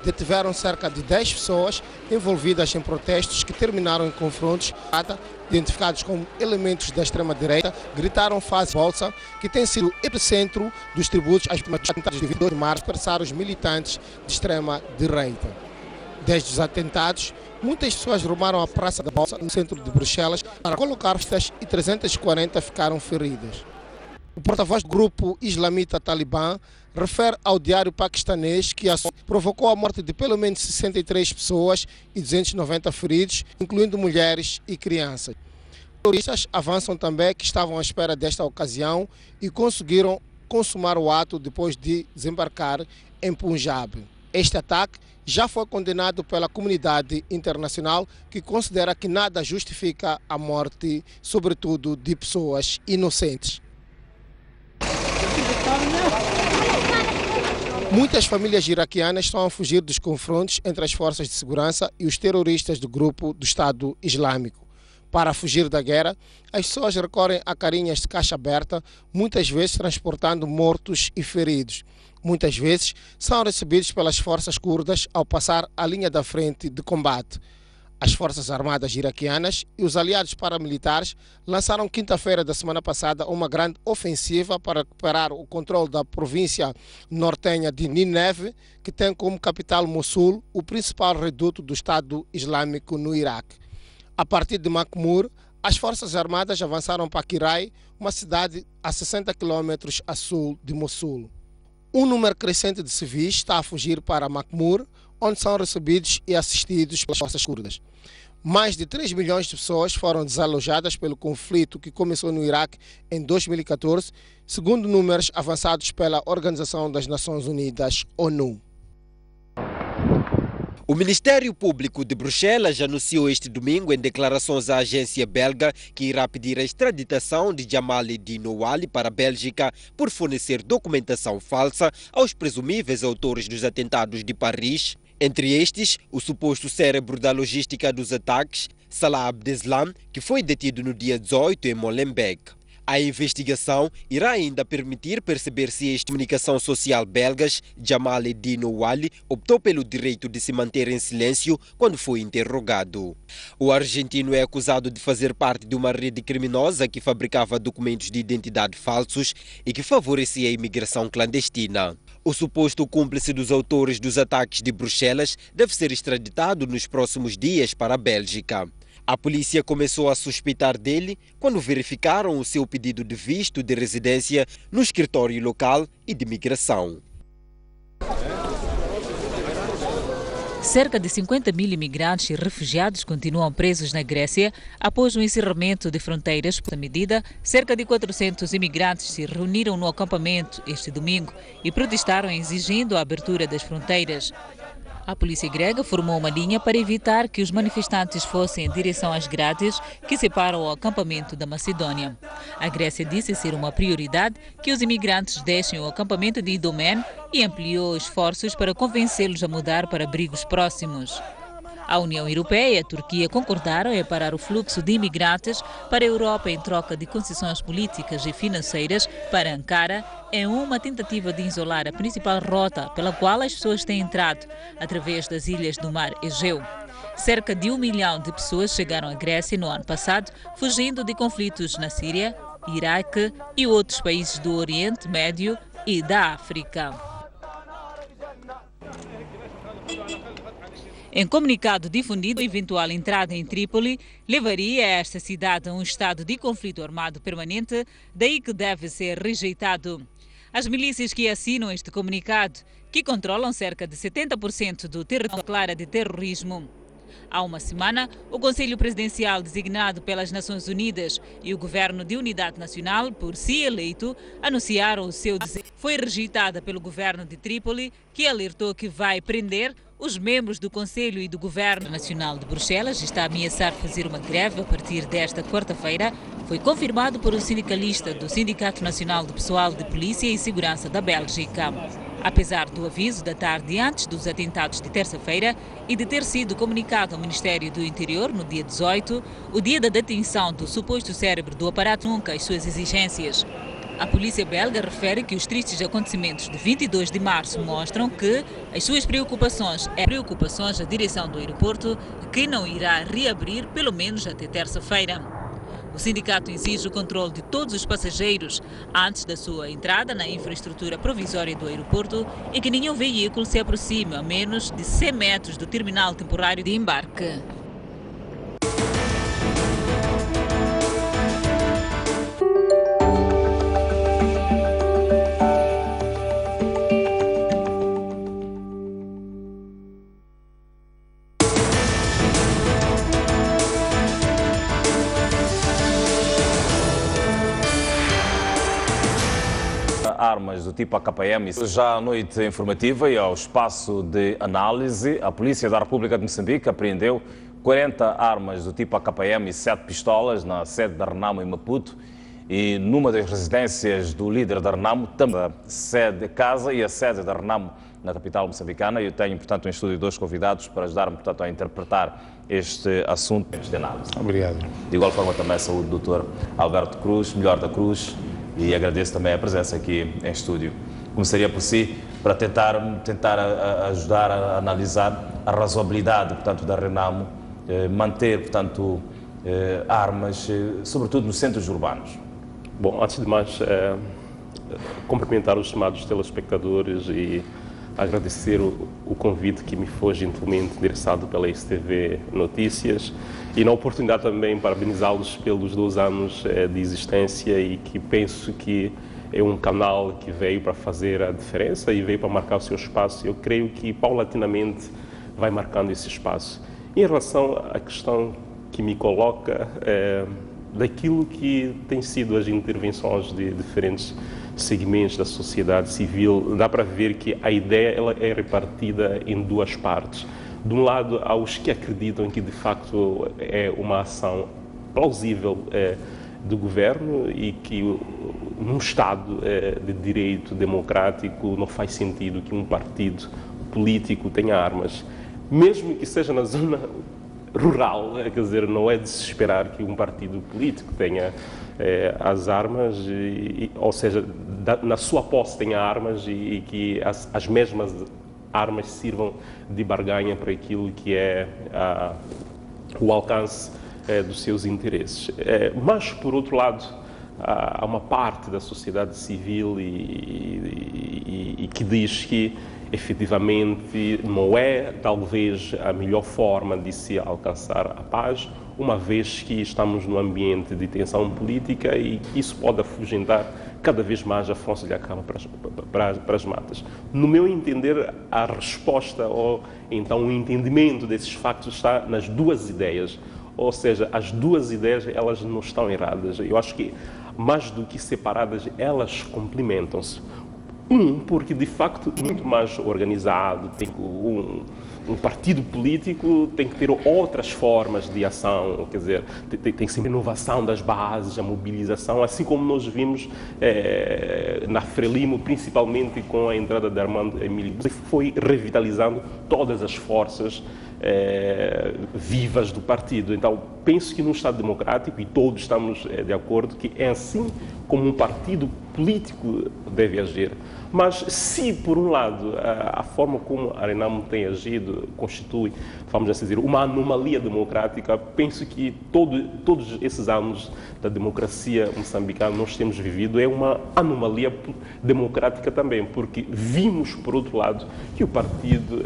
Detiveram cerca de 10 pessoas envolvidas em protestos que terminaram em confrontos, identificados como elementos da extrema-direita, gritaram "Faz Bolsa", que tem sido o epicentro dos tributos às vítimas de 22 de março, expressaram os militantes de extrema-direita. Desde os atentados, muitas pessoas rumaram a Praça da Bolsa, no centro de Bruxelas, para colocar festas e 340 ficaram feridas. O porta-voz do grupo islamita Talibã refere ao diário paquistanês que provocou a morte de pelo menos 63 pessoas e 290 feridos, incluindo mulheres e crianças. Os terroristas avançam também que estavam à espera desta ocasião e conseguiram consumar o ato depois de desembarcar em Punjab. Este ataque já foi condenado pela comunidade internacional, que considera que nada justifica a morte, sobretudo de pessoas inocentes. Muitas famílias iraquianas estão a fugir dos confrontos entre as forças de segurança e os terroristas do grupo do Estado Islâmico. Para fugir da guerra, as pessoas recorrem a carinhas de caixa aberta, muitas vezes transportando mortos e feridos. Muitas vezes são recebidos pelas forças curdas ao passar a linha da frente de combate. As Forças Armadas iraquianas e os aliados paramilitares lançaram quinta-feira da semana passada uma grande ofensiva para recuperar o controle da província nortenha de Nineve, que tem como capital Mossul, o principal reduto do Estado Islâmico no Iraque. A partir de Makmur, as Forças Armadas avançaram para Kirai, uma cidade a 60 quilômetros a sul de Mossul. Um número crescente de civis está a fugir para Makmur, onde são recebidos e assistidos pelas forças curdas. Mais de 3 milhões de pessoas foram desalojadas pelo conflito que começou no Iraque em 2014, segundo números avançados pela Organização das Nações Unidas, ONU.
O Ministério Público de Bruxelas anunciou este domingo em declarações à agência belga que irá pedir a extraditação de Jamal Eddine Ouali para a Bélgica por fornecer documentação falsa aos presumíveis autores dos atentados de Paris. Entre estes, o suposto cérebro da logística dos ataques, Salah Abdeslam, que foi detido no dia 18 em Molenbeek. A investigação irá ainda permitir perceber se as comunicação social belgas, Jamal Eddine Ouali, optou pelo direito de se manter em silêncio quando foi interrogado. O argentino é acusado de fazer parte de uma rede criminosa que fabricava documentos de identidade falsos e que favorecia a imigração clandestina. O suposto cúmplice dos autores dos ataques de Bruxelas deve ser extraditado nos próximos dias para a Bélgica. A polícia começou a suspeitar dele quando verificaram o seu pedido de visto de residência no escritório local e de migração.
Cerca de 50 mil imigrantes e refugiados continuam presos na Grécia após o encerramento de fronteiras. Por essa medida, cerca de 400 imigrantes se reuniram no acampamento este domingo e protestaram exigindo a abertura das fronteiras. A polícia grega formou uma linha para evitar que os manifestantes fossem em direção às grades que separam o acampamento da Macedônia. A Grécia disse ser uma prioridade que os imigrantes deixem o acampamento de Idomene e ampliou esforços para convencê-los a mudar para abrigos próximos. A União Europeia e a Turquia concordaram em parar o fluxo de imigrantes para a Europa em troca de concessões políticas e financeiras para Ankara, em uma tentativa de isolar a principal rota pela qual as pessoas têm entrado, através das ilhas do mar Egeu. Cerca de 1 milhão de pessoas chegaram à Grécia no ano passado, fugindo de conflitos na Síria, Iraque e outros países do Oriente Médio e da África. Em comunicado difundido, a eventual entrada em Trípoli levaria esta cidade a um estado de conflito armado permanente, daí que deve ser rejeitado. As milícias que assinam este comunicado, que controlam cerca de 70% do território, declara de terrorismo. Há uma semana, o Conselho Presidencial designado pelas Nações Unidas e o Governo de Unidade Nacional, por si eleito, anunciaram o seu desejo. Foi rejeitada pelo governo de Trípoli, que alertou que vai prender os membros do Conselho e do Governo Nacional de Bruxelas. Está a ameaçar fazer uma greve a partir desta quarta-feira. Foi confirmado por um sindicalista do Sindicato Nacional de Pessoal de Polícia e Segurança da Bélgica. Apesar do aviso da tarde antes dos atentados de terça-feira e de ter sido comunicado ao Ministério do Interior no dia 18, o dia da detenção do suposto cérebro do aparato, nunca as suas exigências. A polícia belga refere que os tristes acontecimentos de 22 de março mostram que as suas preocupações da direção do aeroporto, que não irá reabrir pelo menos até terça-feira. O sindicato exige o controle de todos os passageiros antes da sua entrada na infraestrutura provisória do aeroporto e que nenhum veículo se aproxime a menos de 100 metros do terminal temporário de embarque.
Armas do tipo AKM. Já à noite informativa e ao espaço de análise, a Polícia da República de Moçambique apreendeu 40 armas do tipo AKM e 7 pistolas na sede da Renamo em Maputo e numa das residências do líder da Renamo, também a sede casa e a sede da Renamo na capital moçambicana. Eu tenho, portanto, em estúdio 2 convidados para ajudar-me, portanto, a interpretar este assunto de análise.
Obrigado.
De igual forma também saúde do Dr. Alberto Cruz, melhor da Cruz, e agradeço também a presença aqui em estúdio. Começaria por si, para tentar ajudar a analisar a razoabilidade, portanto, da Renamo manter, portanto, armas, sobretudo nos centros urbanos.
Bom, antes de mais, cumprimentar os estimados telespectadores e agradecer o convite que me foi gentilmente endereçado pela STV Notícias e na oportunidade também parabenizá-los pelos 2 anos de existência e que penso que é um canal que veio para fazer a diferença e veio para marcar o seu espaço. Eu creio que paulatinamente vai marcando esse espaço. Em relação à questão que me coloca, daquilo que tem sido as intervenções de diferentes segmentos da sociedade civil, dá para ver que a ideia ela é repartida em duas partes. De um lado, há os que acreditam que, de facto, é uma ação plausível do governo e que num Estado de direito democrático não faz sentido que um partido político tenha armas, mesmo que seja na zona rural, quer dizer, não é de se esperar que um partido político tenha as armas, ou seja, na sua posse tenha armas e que as mesmas armas sirvam de barganha para aquilo que é o alcance dos seus interesses. Mas, por outro lado, há uma parte da sociedade civil e que diz que efetivamente não é talvez a melhor forma de se alcançar a paz, uma vez que estamos num ambiente de tensão política e isso pode afugentar cada vez mais a Afonso Dhlakama para as matas. No meu entender, a resposta ou então o entendimento desses factos está nas duas ideias, ou seja, as duas ideias elas não estão erradas. Eu acho que mais do que separadas, elas complementam-se. Porque de facto muito mais organizado, tem um partido político tem que ter outras formas de ação, quer dizer, tem sempre a inovação das bases, a mobilização, assim como nós vimos na Frelimo, principalmente com a entrada de Armando Emílio, foi revitalizando todas as forças vivas do partido. Então, penso que num Estado democrático, e todos estamos de acordo, que é assim como um partido político deve agir. Mas se, por um lado, a forma como a Renamo tem agido constitui, vamos assim dizer, uma anomalia democrática, penso que todos esses anos da democracia moçambicana nós temos vivido é uma anomalia democrática também, porque vimos, por outro lado, que o partido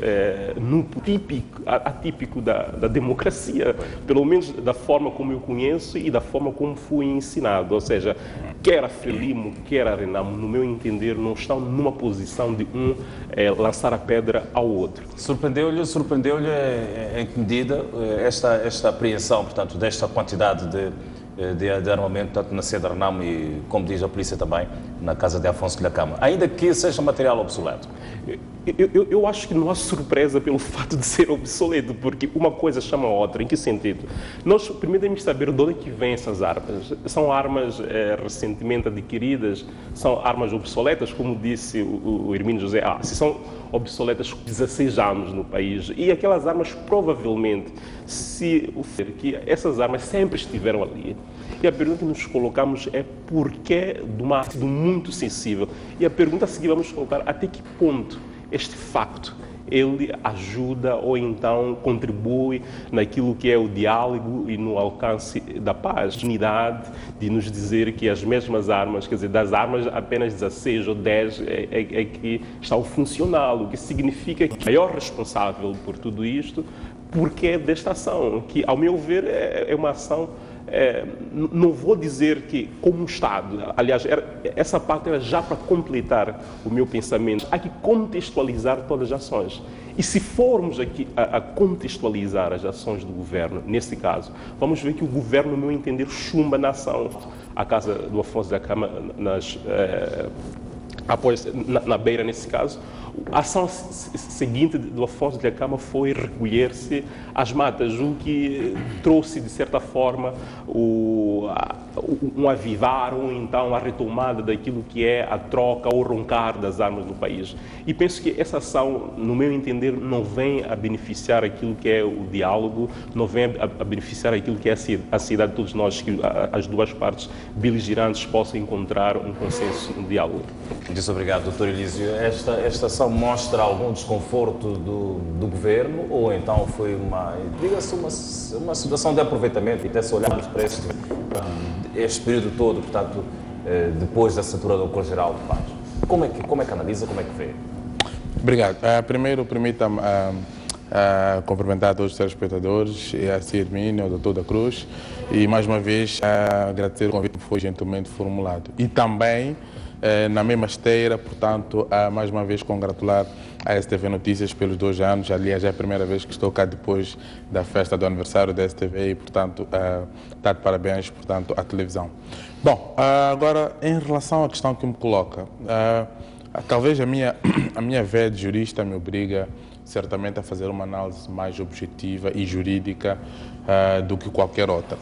atípico da democracia, pelo menos da forma como eu conheço e da forma como fui ensinado, ou seja, quer a Frelimo, quer a Renamo, no meu entender, não estão numa posição de lançar a pedra ao outro.
Surpreendeu-lhe em que medida esta apreensão, portanto, desta quantidade de armamento, tanto na sede da Renamo e, como diz a polícia também, na casa de Afonso Dhlakama, ainda que seja material obsoleto?
Eu acho que não há surpresa pelo fato de ser obsoleto, porque uma coisa chama a outra. Em que sentido? Nós primeiro temos que saber de onde é que vêm essas armas. São armas recentemente adquiridas, são armas obsoletas, como disse o Hermínio José, se são obsoletas 16 anos no país, e aquelas armas provavelmente, que essas armas sempre estiveram ali. E a pergunta que nos colocamos é porquê de uma atitude muito sensível. E a pergunta a seguir vamos colocar até que ponto este facto ele ajuda ou então contribui naquilo que é o diálogo e no alcance da paz. A unidade de nos dizer que as mesmas armas, quer dizer, das armas apenas 16 ou 10 é que estão funcional, o que significa que o maior responsável por tudo isto, porque é desta ação, que ao meu ver é uma ação não vou dizer que como Estado, aliás, essa parte era já para completar o meu pensamento, há que contextualizar todas as ações. E se formos aqui a contextualizar as ações do governo, nesse caso, vamos ver que o governo, no meu entender, chumba na ação. A casa do Afonso Dhlakama, na beira, nesse caso, a ação seguinte do Afonso Dhlakama foi recolher-se às matas, o que trouxe, de certa forma, um avivar ou então a retomada daquilo que é a troca ou roncar das armas no país. E penso que essa ação, no meu entender, não vem a beneficiar aquilo que é o diálogo, não vem a beneficiar aquilo que é a cidade de todos nós, que as duas partes beligerantes possam encontrar um consenso, um diálogo.
Muito obrigado, Dr. Elísio. Esta ação mostra algum desconforto do governo ou então foi uma situação de aproveitamento e até se olharmos para este período todo, portanto, depois da assinatura do Acordo Geral de Paz? Como é que analisa, como é que vê?
Obrigado. Primeiro, permita-me cumprimentar a todos os telespectadores, e a Hermínio, ao Dr. da Cruz, e mais uma vez agradecer o convite que foi gentilmente formulado. E também, na mesma esteira, portanto, mais uma vez congratular à STV Notícias pelos 2 anos. Aliás, é a primeira vez que estou cá depois da festa do aniversário da STV e, portanto, está de parabéns, portanto, à televisão. Bom, agora, em relação à questão que me coloca, talvez a minha veia de jurista me obriga certamente a fazer uma análise mais objetiva e jurídica do que qualquer outra.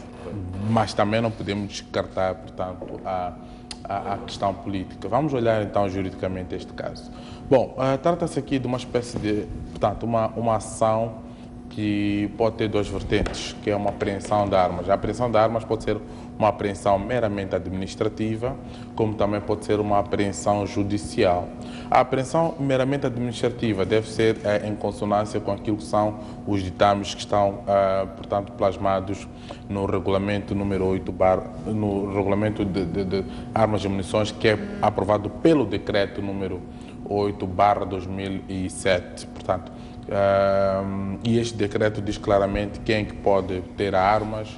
Mas também não podemos descartar, portanto, a questão política. Vamos olhar então juridicamente este caso. Bom, trata-se aqui de uma espécie de, portanto, uma ação que pode ter 2 vertentes, que é uma apreensão de armas. A apreensão de armas pode ser uma apreensão meramente administrativa, como também pode ser uma apreensão judicial. A apreensão meramente administrativa deve ser em consonância com aquilo que são os ditames que estão, portanto, plasmados no regulamento número 8, no regulamento de armas e munições, que é aprovado pelo decreto número 8/2007. Portanto, e este decreto diz claramente quem que pode ter armas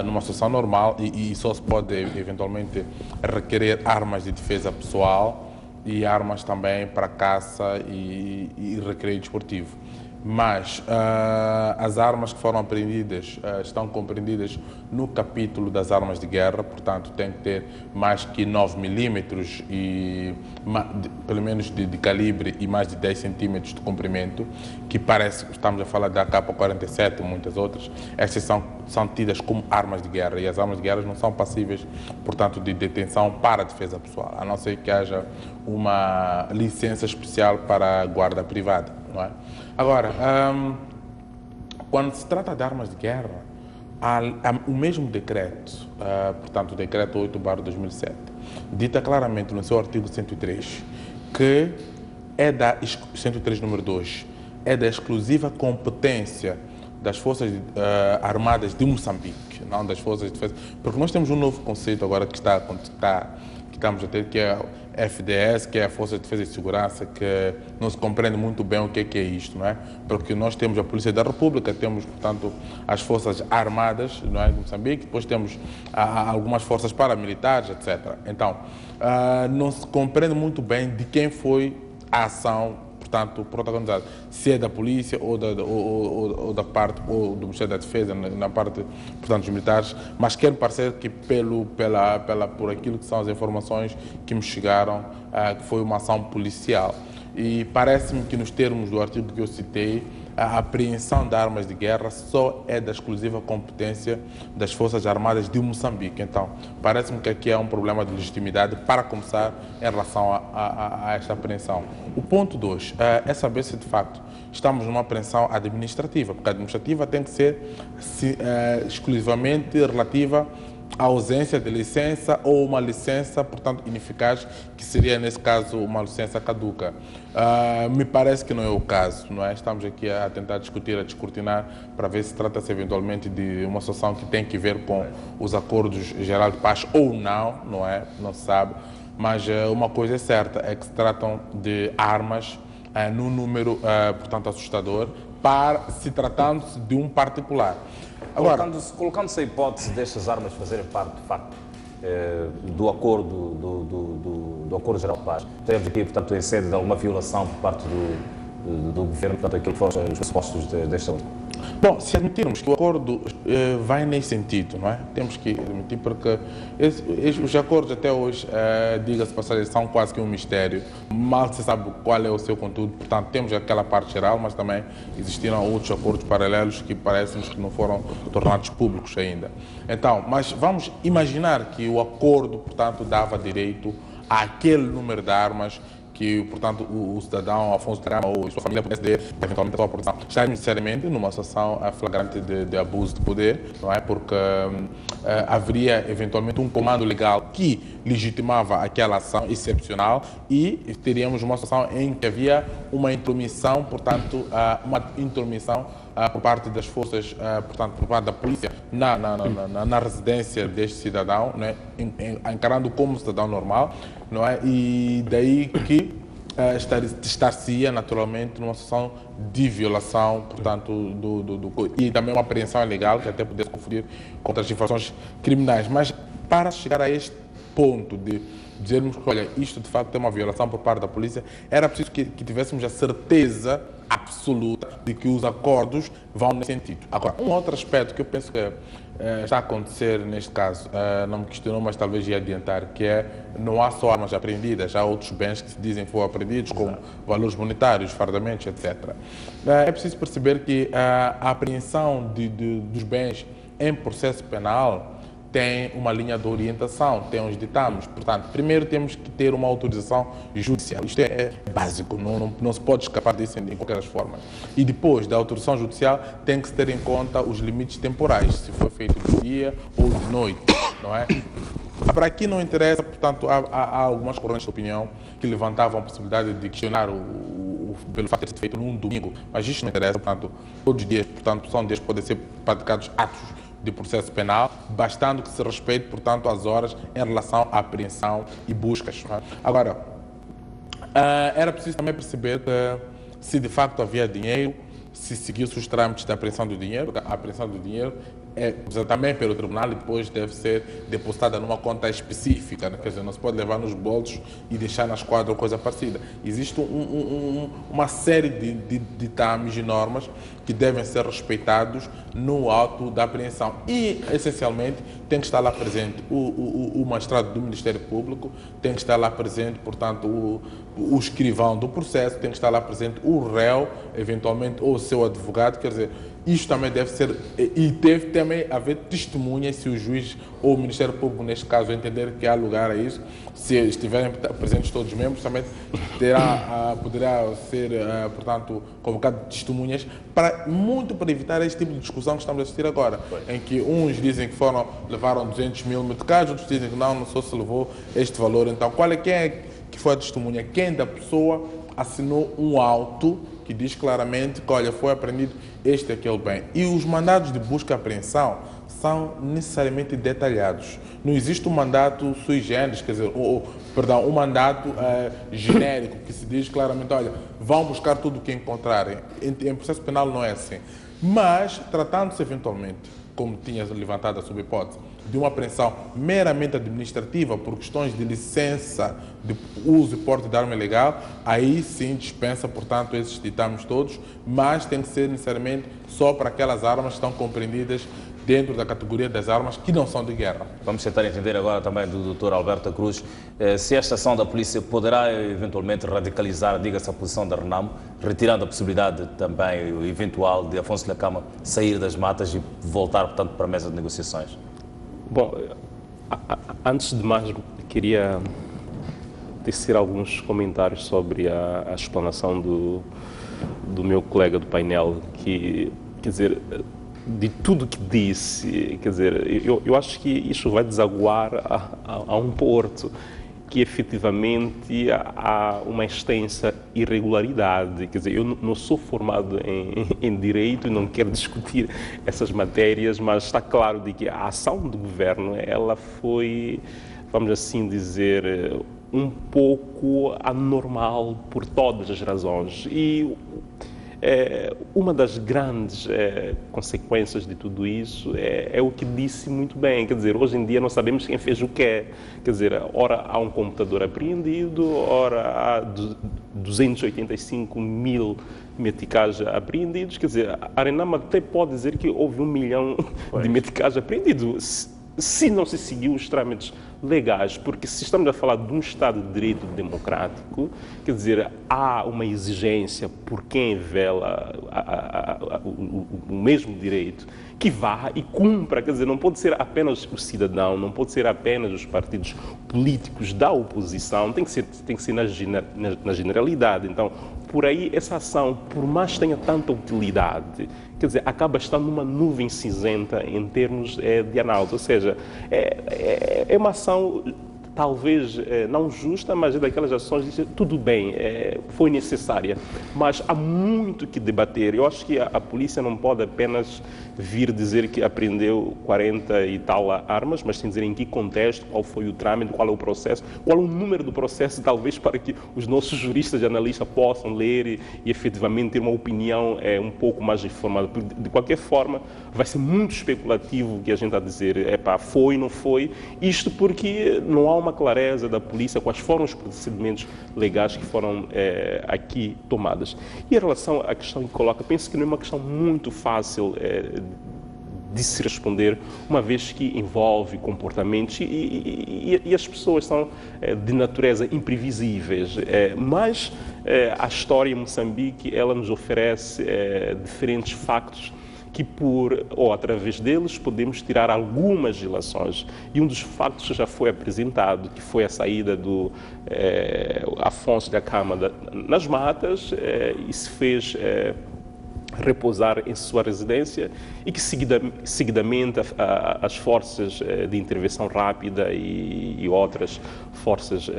numa situação normal e só se pode eventualmente requerer armas de defesa pessoal e armas também para caça e recreio desportivo. Mas as armas que foram apreendidas estão compreendidas no capítulo das armas de guerra, portanto tem que ter mais que 9 milímetros e pelo menos de calibre e mais de 10 centímetros de comprimento, que parece que estamos a falar da AK-47 e muitas outras. Estas são tidas como armas de guerra e as armas de guerra não são passíveis, portanto, de detenção para a defesa pessoal, a não ser que haja uma licença especial para a guarda privada, não é? Agora, quando se trata de armas de guerra, há o mesmo decreto, portanto, o decreto 8/2007, dita claramente no seu artigo 103, que 103 número 2, é da exclusiva competência das Forças Armadas de Moçambique, não das Forças de Defesa, porque nós temos um novo conceito agora que estamos a ter, que é FDS, que é a Força de Defesa e Segurança, que não se compreende muito bem o que é isto, não é? Porque nós temos a Polícia da República, temos, portanto, as Forças Armadas, não é, de Moçambique, depois temos algumas forças paramilitares, etc. Então, não se compreende muito bem de quem foi a ação, portanto, protagonizado, se é da polícia ou da parte ou do Ministério da Defesa, na parte, portanto, dos militares, mas quero parecer que por aquilo que são as informações que me chegaram, que foi uma ação policial. E parece-me que nos termos do artigo que eu citei, a apreensão de armas de guerra só é da exclusiva competência das Forças Armadas de Moçambique. Então, parece-me que aqui há um problema de legitimidade para começar em relação a esta apreensão. O ponto 2 é saber se de facto estamos numa apreensão administrativa, porque a administrativa tem que ser exclusivamente relativa a ausência de licença ou uma licença, portanto, ineficaz, que seria, nesse caso, uma licença caduca. Me parece que não é o caso, não é? Estamos aqui a tentar discutir, a descortinar, para ver se trata-se eventualmente de uma situação que tem que ver com os acordos gerais de paz ou não, não é? Não se sabe. Mas uma coisa é certa, é que se tratam de armas num número, portanto, assustador, se tratando-se de um particular.
Agora, colocando-se a hipótese destas armas fazerem parte, de facto, do acordo, do acordo geral de paz, temos aqui, portanto, em sede de alguma violação por parte do governo, portanto, aquilo que foram os pressupostos desta lei.
Bom, se admitirmos que o acordo vai nesse sentido, não é? Temos que admitir, porque os acordos até hoje, diga-se passagem, são quase que um mistério. Mal se sabe qual é o seu conteúdo, portanto, temos aquela parte geral, mas também existiram outros acordos paralelos que parecem-nos que não foram tornados públicos ainda. Então, mas vamos imaginar que o acordo, portanto, dava direito àquele número de armas que, portanto, o cidadão Afonso Trama ou sua família pudesse ter, eventualmente, a sua produção. Está necessariamente numa situação flagrante de abuso de poder, não é? Porque haveria, eventualmente, um comando legal que legitimava aquela ação excepcional e teríamos uma situação em que havia uma intromissão, portanto, por parte das forças, portanto, por parte da polícia na residência deste cidadão, não é? Encarando como cidadão normal, não é? E daí que estar-se-ia naturalmente numa situação de violação, portanto, e também uma apreensão ilegal que até pudesse conferir contra as infrações criminais. Mas para chegar a este ponto de dizermos que, olha, isto de facto é uma violação por parte da polícia, era preciso que tivéssemos a certeza absoluta de que os acordos vão nesse sentido. Agora, um outro aspecto que eu penso que está a acontecer neste caso, não me questionou, mas talvez ia adiantar, que é, não há só armas apreendidas, há outros bens que se dizem que foram apreendidos, como valores monetários, fardamentos, etc. É preciso perceber que a apreensão dos bens em processo penal tem uma linha de orientação, tem uns ditames. Portanto, primeiro temos que ter uma autorização judicial. Isto é básico, não se pode escapar disso de qualquer forma. E depois da autorização judicial, tem que se ter em conta os limites temporais, se foi feito de dia ou de noite, não é? Para aqui não interessa, portanto, há algumas correntes de opinião que levantavam a possibilidade de questionar pelo fato de ter sido feito num domingo, mas isto não interessa, portanto, todos os dias, portanto, são dias que podem ser praticados atos de processo penal, bastando que se respeite, portanto, as horas em relação à apreensão e buscas. Agora, era preciso também perceber se de facto havia dinheiro, se seguiu-se os trâmites da apreensão do dinheiro. A apreensão do dinheiro é também pelo tribunal e depois deve ser depositada numa conta específica, né? Quer dizer, não se pode levar nos bolsos e deixar na esquadra ou coisa parecida. Existe uma série de ditames e normas que devem ser respeitados no auto da apreensão. E, essencialmente, tem que estar lá presente o magistrado do Ministério Público, tem que estar lá presente, portanto, o escrivão do processo, tem que estar lá presente o réu, eventualmente, ou o seu advogado. Quer dizer, isto também deve ser, e deve também haver testemunhas se o juiz ou o Ministério Público, neste caso, entender que há lugar a isso. Se estiverem presentes todos os membros, também poderá ser, portanto, convocado testemunhas, muito para evitar este tipo de discussão que estamos a assistir agora, em que uns dizem que levaram 200 mil meticais, outros dizem que não só se levou este valor. Então, quem é que foi a testemunha? Quem da pessoa assinou um auto que diz claramente que, olha, foi apreendido este e aquele bem. E os mandados de busca e apreensão são necessariamente detalhados. Não existe um mandato sui generis, quer dizer, um mandato genérico, que se diz claramente, olha, vão buscar tudo o que encontrarem. Em processo penal não é assim. Mas, tratando-se eventualmente, como tinha levantado a sua hipótese, de uma apreensão meramente administrativa por questões de licença de uso e porte de arma ilegal, aí sim dispensa, portanto, esses ditames todos, mas tem que ser necessariamente só para aquelas armas que estão compreendidas dentro da categoria das armas que não são de guerra.
Vamos tentar entender agora também do Dr. Alberto Cruz se esta ação da polícia poderá eventualmente radicalizar, diga-se, a posição da Renamo, retirando a possibilidade também eventual de Afonso Dhlakama sair das matas e voltar, portanto, para a mesa de negociações.
Bom, antes de mais, queria tecer alguns comentários sobre a explanação do meu colega do painel, que, quer dizer, de tudo que disse, quer dizer, eu acho que isto vai desaguar a um porto que efetivamente há uma extensa irregularidade. Quer dizer, eu não sou formado em direito e não quero discutir essas matérias, mas está claro de que a ação do governo, ela foi, vamos assim dizer, um pouco anormal por todas as razões. E uma das grandes consequências de tudo isso é o que disse muito bem. Quer dizer, hoje em dia não sabemos quem fez o quê. Quer dizer, ora há um computador apreendido, ora há 285 mil meticais apreendidos. Quer dizer, a Renamo até pode dizer que houve 1 milhão de meticais apreendidos, se não se seguiu os trâmites legais, porque se estamos a falar de um Estado de Direito democrático, quer dizer, há uma exigência por quem vela o mesmo direito, que vá e cumpra. Quer dizer, não pode ser apenas o cidadão, não pode ser apenas os partidos políticos da oposição, tem que ser na generalidade. Então, por aí, essa ação, por mais que tenha tanta utilidade, quer dizer, acaba estando numa nuvem cinzenta em termos de análise. Ou seja, é uma ação talvez não justa, mas é daquelas ações de tudo bem, foi necessária, mas há muito que debater. Eu acho que a polícia não pode apenas vir dizer que apreendeu 40 e tal armas, mas sem dizer em que contexto, qual foi o trâmite, qual é o processo, qual é o número do processo, talvez para que os nossos juristas e analistas possam ler e efetivamente ter uma opinião um pouco mais informada. De qualquer forma, vai ser muito especulativo o que a gente está a dizer, foi, não foi, isto porque não há uma uma clareza da polícia quais foram os procedimentos legais que foram aqui tomados. E em relação à questão que coloca, penso que não é uma questão muito fácil de se responder, uma vez que envolve comportamentos e as pessoas são de natureza imprevisíveis, mas a história em Moçambique, ela nos oferece diferentes factos que através deles podemos tirar algumas ilações. E um dos factos já foi apresentado, que foi a saída do Afonso Dhlakama nas matas e se fez repousar em sua residência e que seguidamente as forças de intervenção rápida e outras forças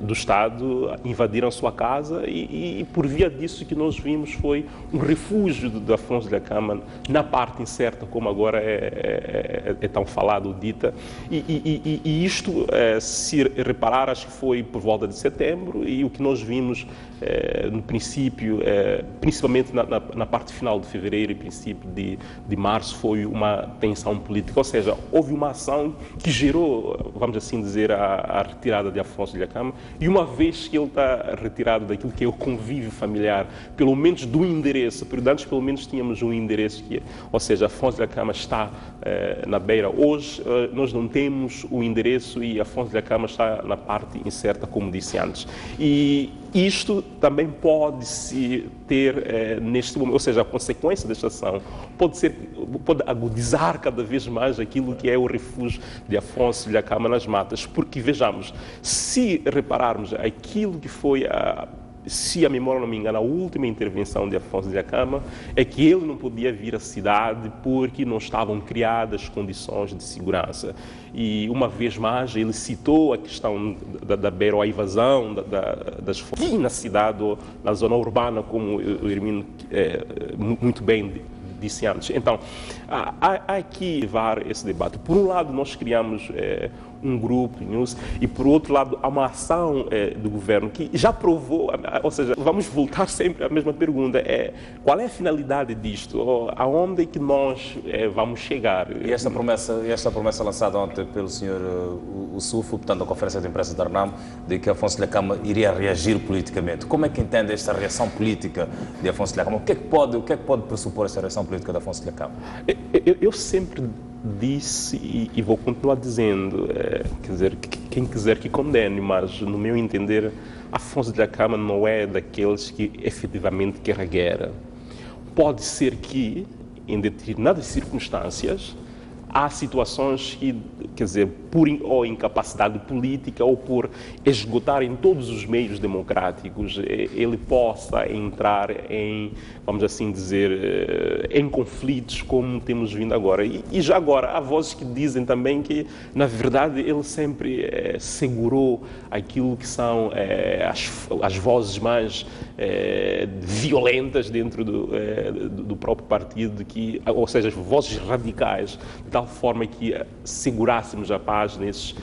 do Estado invadiram sua casa e por via disso que nós vimos foi um refúgio de Afonso Dhlakama na parte incerta, como agora é tão falado, dita, e isto, se reparar, acho que foi por volta de setembro, e o que nós vimos no princípio, principalmente na parte final de fevereiro e princípio de março, foi uma tensão política, ou seja, houve uma ação que gerou, vamos assim dizer, a retirada de Afonso Dhlakama, e uma vez que ele está retirado daquilo que é o convívio familiar, pelo menos do endereço, porque antes pelo menos tínhamos um endereço, ou seja, Afonso Dhlakama está na beira. Hoje nós não temos o endereço e Afonso Dhlakama está na parte incerta, como disse antes. E isto também pode-se ter neste momento, ou seja, a consequência desta ação pode agudizar cada vez mais aquilo que é o refúgio de Afonso Dhlakama nas matas, porque vejamos, se repararmos aquilo que foi se a memória não me engana, a última intervenção de Afonso Dhlakama é que ele não podia vir à cidade porque não estavam criadas condições de segurança. E, uma vez mais, ele citou a questão da beira, ou a invasão das forças na cidade ou na zona urbana, como o Hermínio muito bem disse antes. Então, há aqui levar esse debate. Por um lado, nós criamos um grupo news e, por outro lado, há uma ação do governo que já provou, ou seja, vamos voltar sempre à mesma pergunta, qual é a finalidade disto? Aonde é que nós vamos chegar?
E esta promessa lançada ontem pelo senhor Sufo, portanto, na conferência de imprensa da Renamo, de que Afonso Dhlakama iria reagir politicamente. Como é que entende esta reação política de Afonso Dhlakama? O que é que pode pressupor esta reação política de Afonso Dhlakama?
Eu sempre disse e vou continuar dizendo, quer dizer, quem quiser que condene, mas no meu entender, Afonso Dhlakama não é daqueles que efetivamente quer a guerra. Pode ser que, em determinadas circunstâncias, há situações que, quer dizer, por ou incapacidade política ou por esgotar em todos os meios democráticos, ele possa entrar em, vamos assim dizer, em conflitos como temos vindo agora. E já agora, há vozes que dizem também que, na verdade, ele sempre segurou aquilo que são as vozes mais violentas dentro do próprio partido, ou seja, as vozes radicais, de tal forma que segurássemos a paz nesses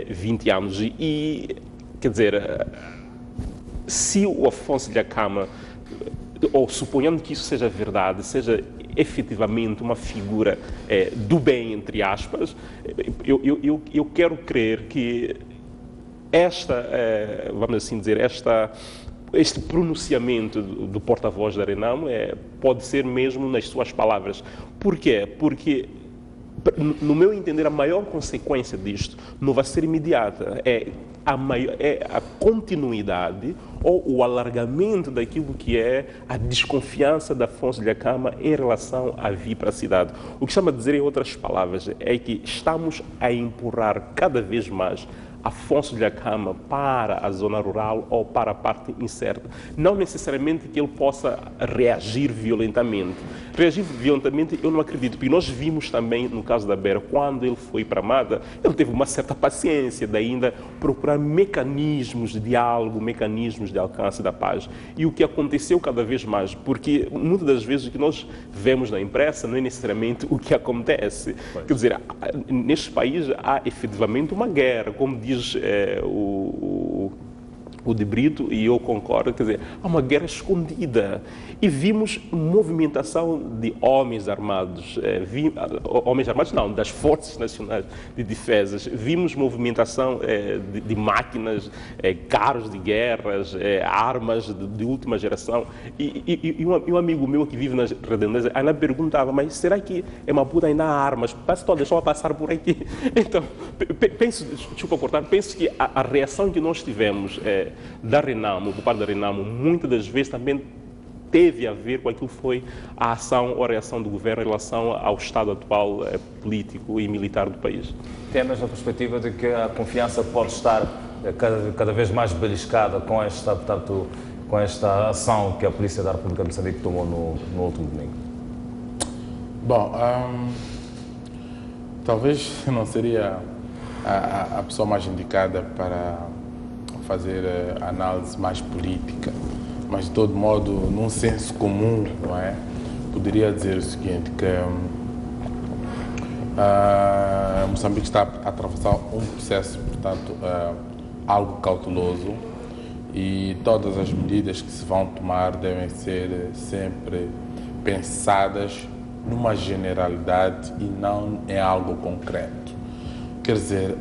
20 anos. E, quer dizer, se o Afonso Dhlakama, ou suponhando que isso seja verdade, seja efetivamente uma figura do bem, entre aspas, eu quero crer que vamos assim dizer, este pronunciamento do porta-voz da Renamo pode ser mesmo nas suas palavras. Por quê? Porque, no meu entender, a maior consequência disto não vai ser imediata, é a continuidade ou o alargamento daquilo que é a desconfiança de Afonso Dhlakama em relação a vir para a cidade. O que chama a dizer, em outras palavras, é que estamos a empurrar cada vez mais Afonso Dhlakama para a zona rural ou para a parte incerta. Não necessariamente que ele possa reagir violentamente. Reagir violentamente eu não acredito, porque nós vimos também no caso da Beira, quando ele foi para Mada, ele teve uma certa paciência de ainda procurar mecanismos de diálogo, mecanismos de alcance da paz. E o que aconteceu cada vez mais, porque muitas das vezes o que nós vemos na imprensa não é necessariamente o que acontece. Quer dizer, neste país há efetivamente uma guerra, como diz o de Brito, e eu concordo, quer dizer, há uma guerra escondida. E vimos movimentação de homens armados, das Forças Nacionais de Defesa. Vimos movimentação de máquinas, carros de guerras, armas de última geração. E um amigo meu que vive na Redondeza ainda perguntava, mas será que em Maputo ainda há armas? Parece que deixou passar por aqui. Então, penso que a reação que nós tivemos da Renamo, por parte da Renamo, muitas das vezes também teve a ver com aquilo que foi a ação ou a reação do governo em relação ao estado atual político e militar do país.
Tem a mesma perspectiva de que a confiança pode estar cada vez mais beliscada com esta ação que a Polícia da República de Moçambique tomou no último domingo?
Bom, talvez não seria a pessoa mais indicada para fazer análise mais política, mas de todo modo, num senso comum, não é? Poderia dizer o seguinte, que Moçambique está a atravessar um processo, portanto, algo cauteloso, e todas as medidas que se vão tomar devem ser sempre pensadas numa generalidade e não em algo concreto. Quer dizer,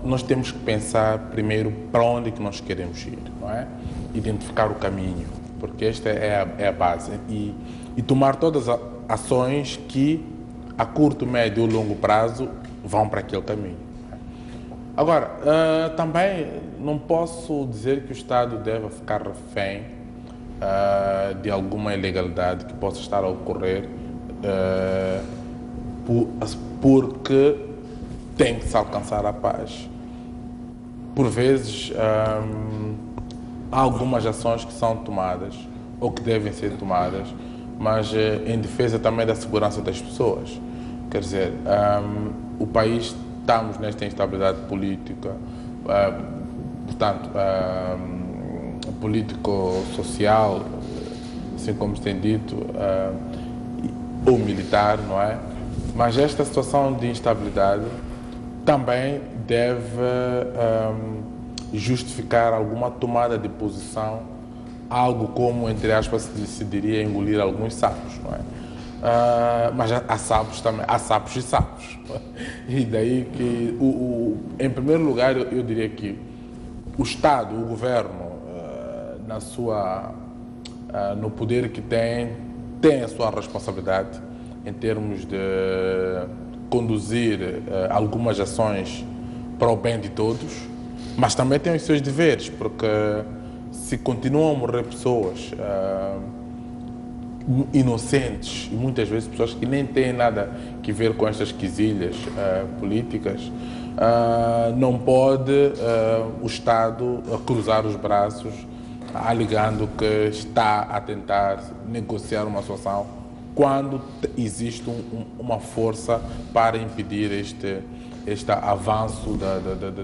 nós temos que pensar primeiro para onde que nós queremos ir, não é? Identificar o caminho, porque esta é a base, e tomar todas as ações que a curto, médio ou longo prazo vão para aquele caminho. Agora, também não posso dizer que o Estado deve ficar refém de alguma ilegalidade que possa estar a ocorrer porque tem que se alcançar a paz. Por vezes, há algumas ações que são tomadas ou que devem ser tomadas, mas em defesa também da segurança das pessoas. Quer dizer, o país, estamos nesta instabilidade política, portanto, político-social, assim como se tem dito, ou militar, não é? Mas esta situação de instabilidade também deve justificar alguma tomada de posição, algo como, entre aspas, se diria engolir alguns sapos, não é? Mas há sapos também, há sapos e sapos. E daí que, em primeiro lugar, eu diria que o Estado, o governo, no poder que tem a sua responsabilidade em termos de conduzir algumas ações para o bem de todos, mas também tem os seus deveres, porque se continuam a morrer pessoas inocentes, e muitas vezes pessoas que nem têm nada que ver com estas quesilhas políticas, não pode o Estado cruzar os braços alegando que está a tentar negociar uma solução quando existe uma força para impedir este avanço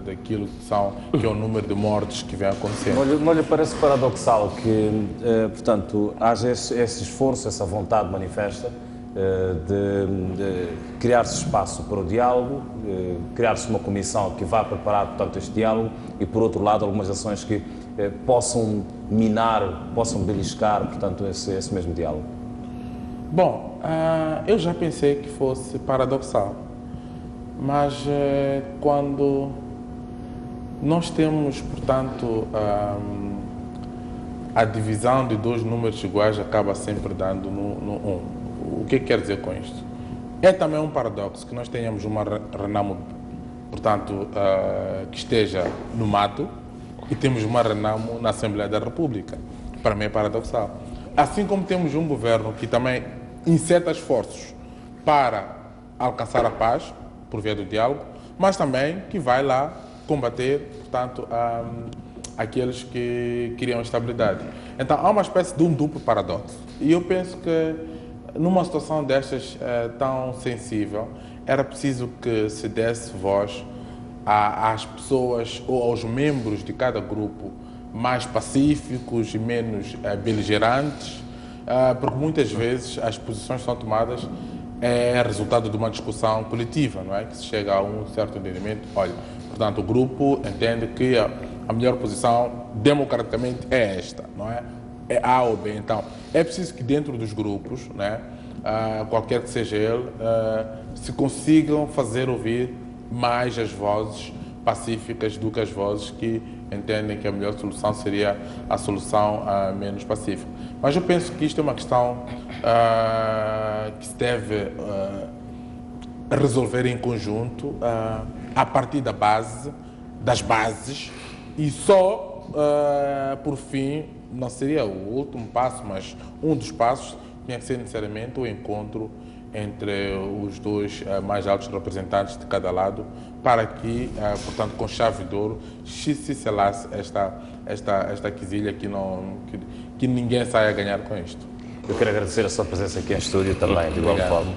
daquilo que é o número de mortes que vem acontecendo.
Não lhe parece paradoxal que, portanto, haja esse esforço, essa vontade manifesta de criar-se espaço para o diálogo, criar-se uma comissão que vá preparar, portanto, este diálogo e, por outro lado, algumas ações que possam minar, possam beliscar, portanto, esse mesmo diálogo?
Bom, eu já pensei que fosse paradoxal, mas quando nós temos, portanto, a divisão de dois números iguais acaba sempre dando no 1. O que quer dizer com isto? É também um paradoxo que nós tenhamos uma Renamo, portanto, que esteja no mato e temos uma Renamo na Assembleia da República. Para mim é paradoxal. Assim como temos um governo que também inseta esforços para alcançar a paz, por via do diálogo, mas também que vai lá combater, portanto, aqueles que queriam estabilidade. Então, há uma espécie de um duplo paradoxo. E eu penso que, numa situação destas tão sensível, era preciso que se desse voz às pessoas ou aos membros de cada grupo mais pacíficos e menos beligerantes, porque muitas vezes as posições são tomadas é resultado de uma discussão coletiva, não é? Que se chega a um certo entendimento. Olha, portanto, o grupo entende que a melhor posição democraticamente é esta, não é? É A ou B. Então, é preciso que dentro dos grupos, né, qualquer que seja ele, se consigam fazer ouvir mais as vozes pacíficas do que as vozes que entendem que a melhor solução seria a solução menos pacífica. Mas eu penso que isto é uma questão que se deve resolver em conjunto, a partir das bases, e só, por fim, não seria o último passo, mas um dos passos tinha que ser necessariamente o encontro entre os dois mais altos representantes de cada lado, para que, portanto, com chave de ouro, se selasse esta quizilha que ninguém saia a ganhar com isto.
Eu quero agradecer a sua presença aqui em estúdio também, de igual forma.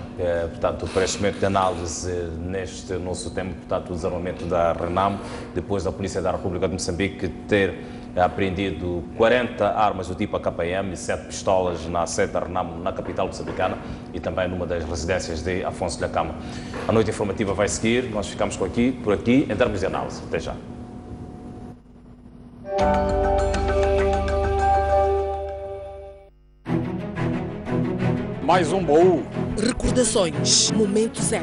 Portanto, o preenchimento de análise neste nosso tema, portanto, o desarmamento da RENAM, depois da Polícia da República de Moçambique ter apreendido 40 armas do tipo AKM e 7 pistolas na sede da RENAM na capital moçambicana e também numa das residências de Afonso Dhlakama. A noite informativa vai seguir, nós ficamos por aqui em termos de análise. Até já.
Mais um baú. Recordações, momentos épicos.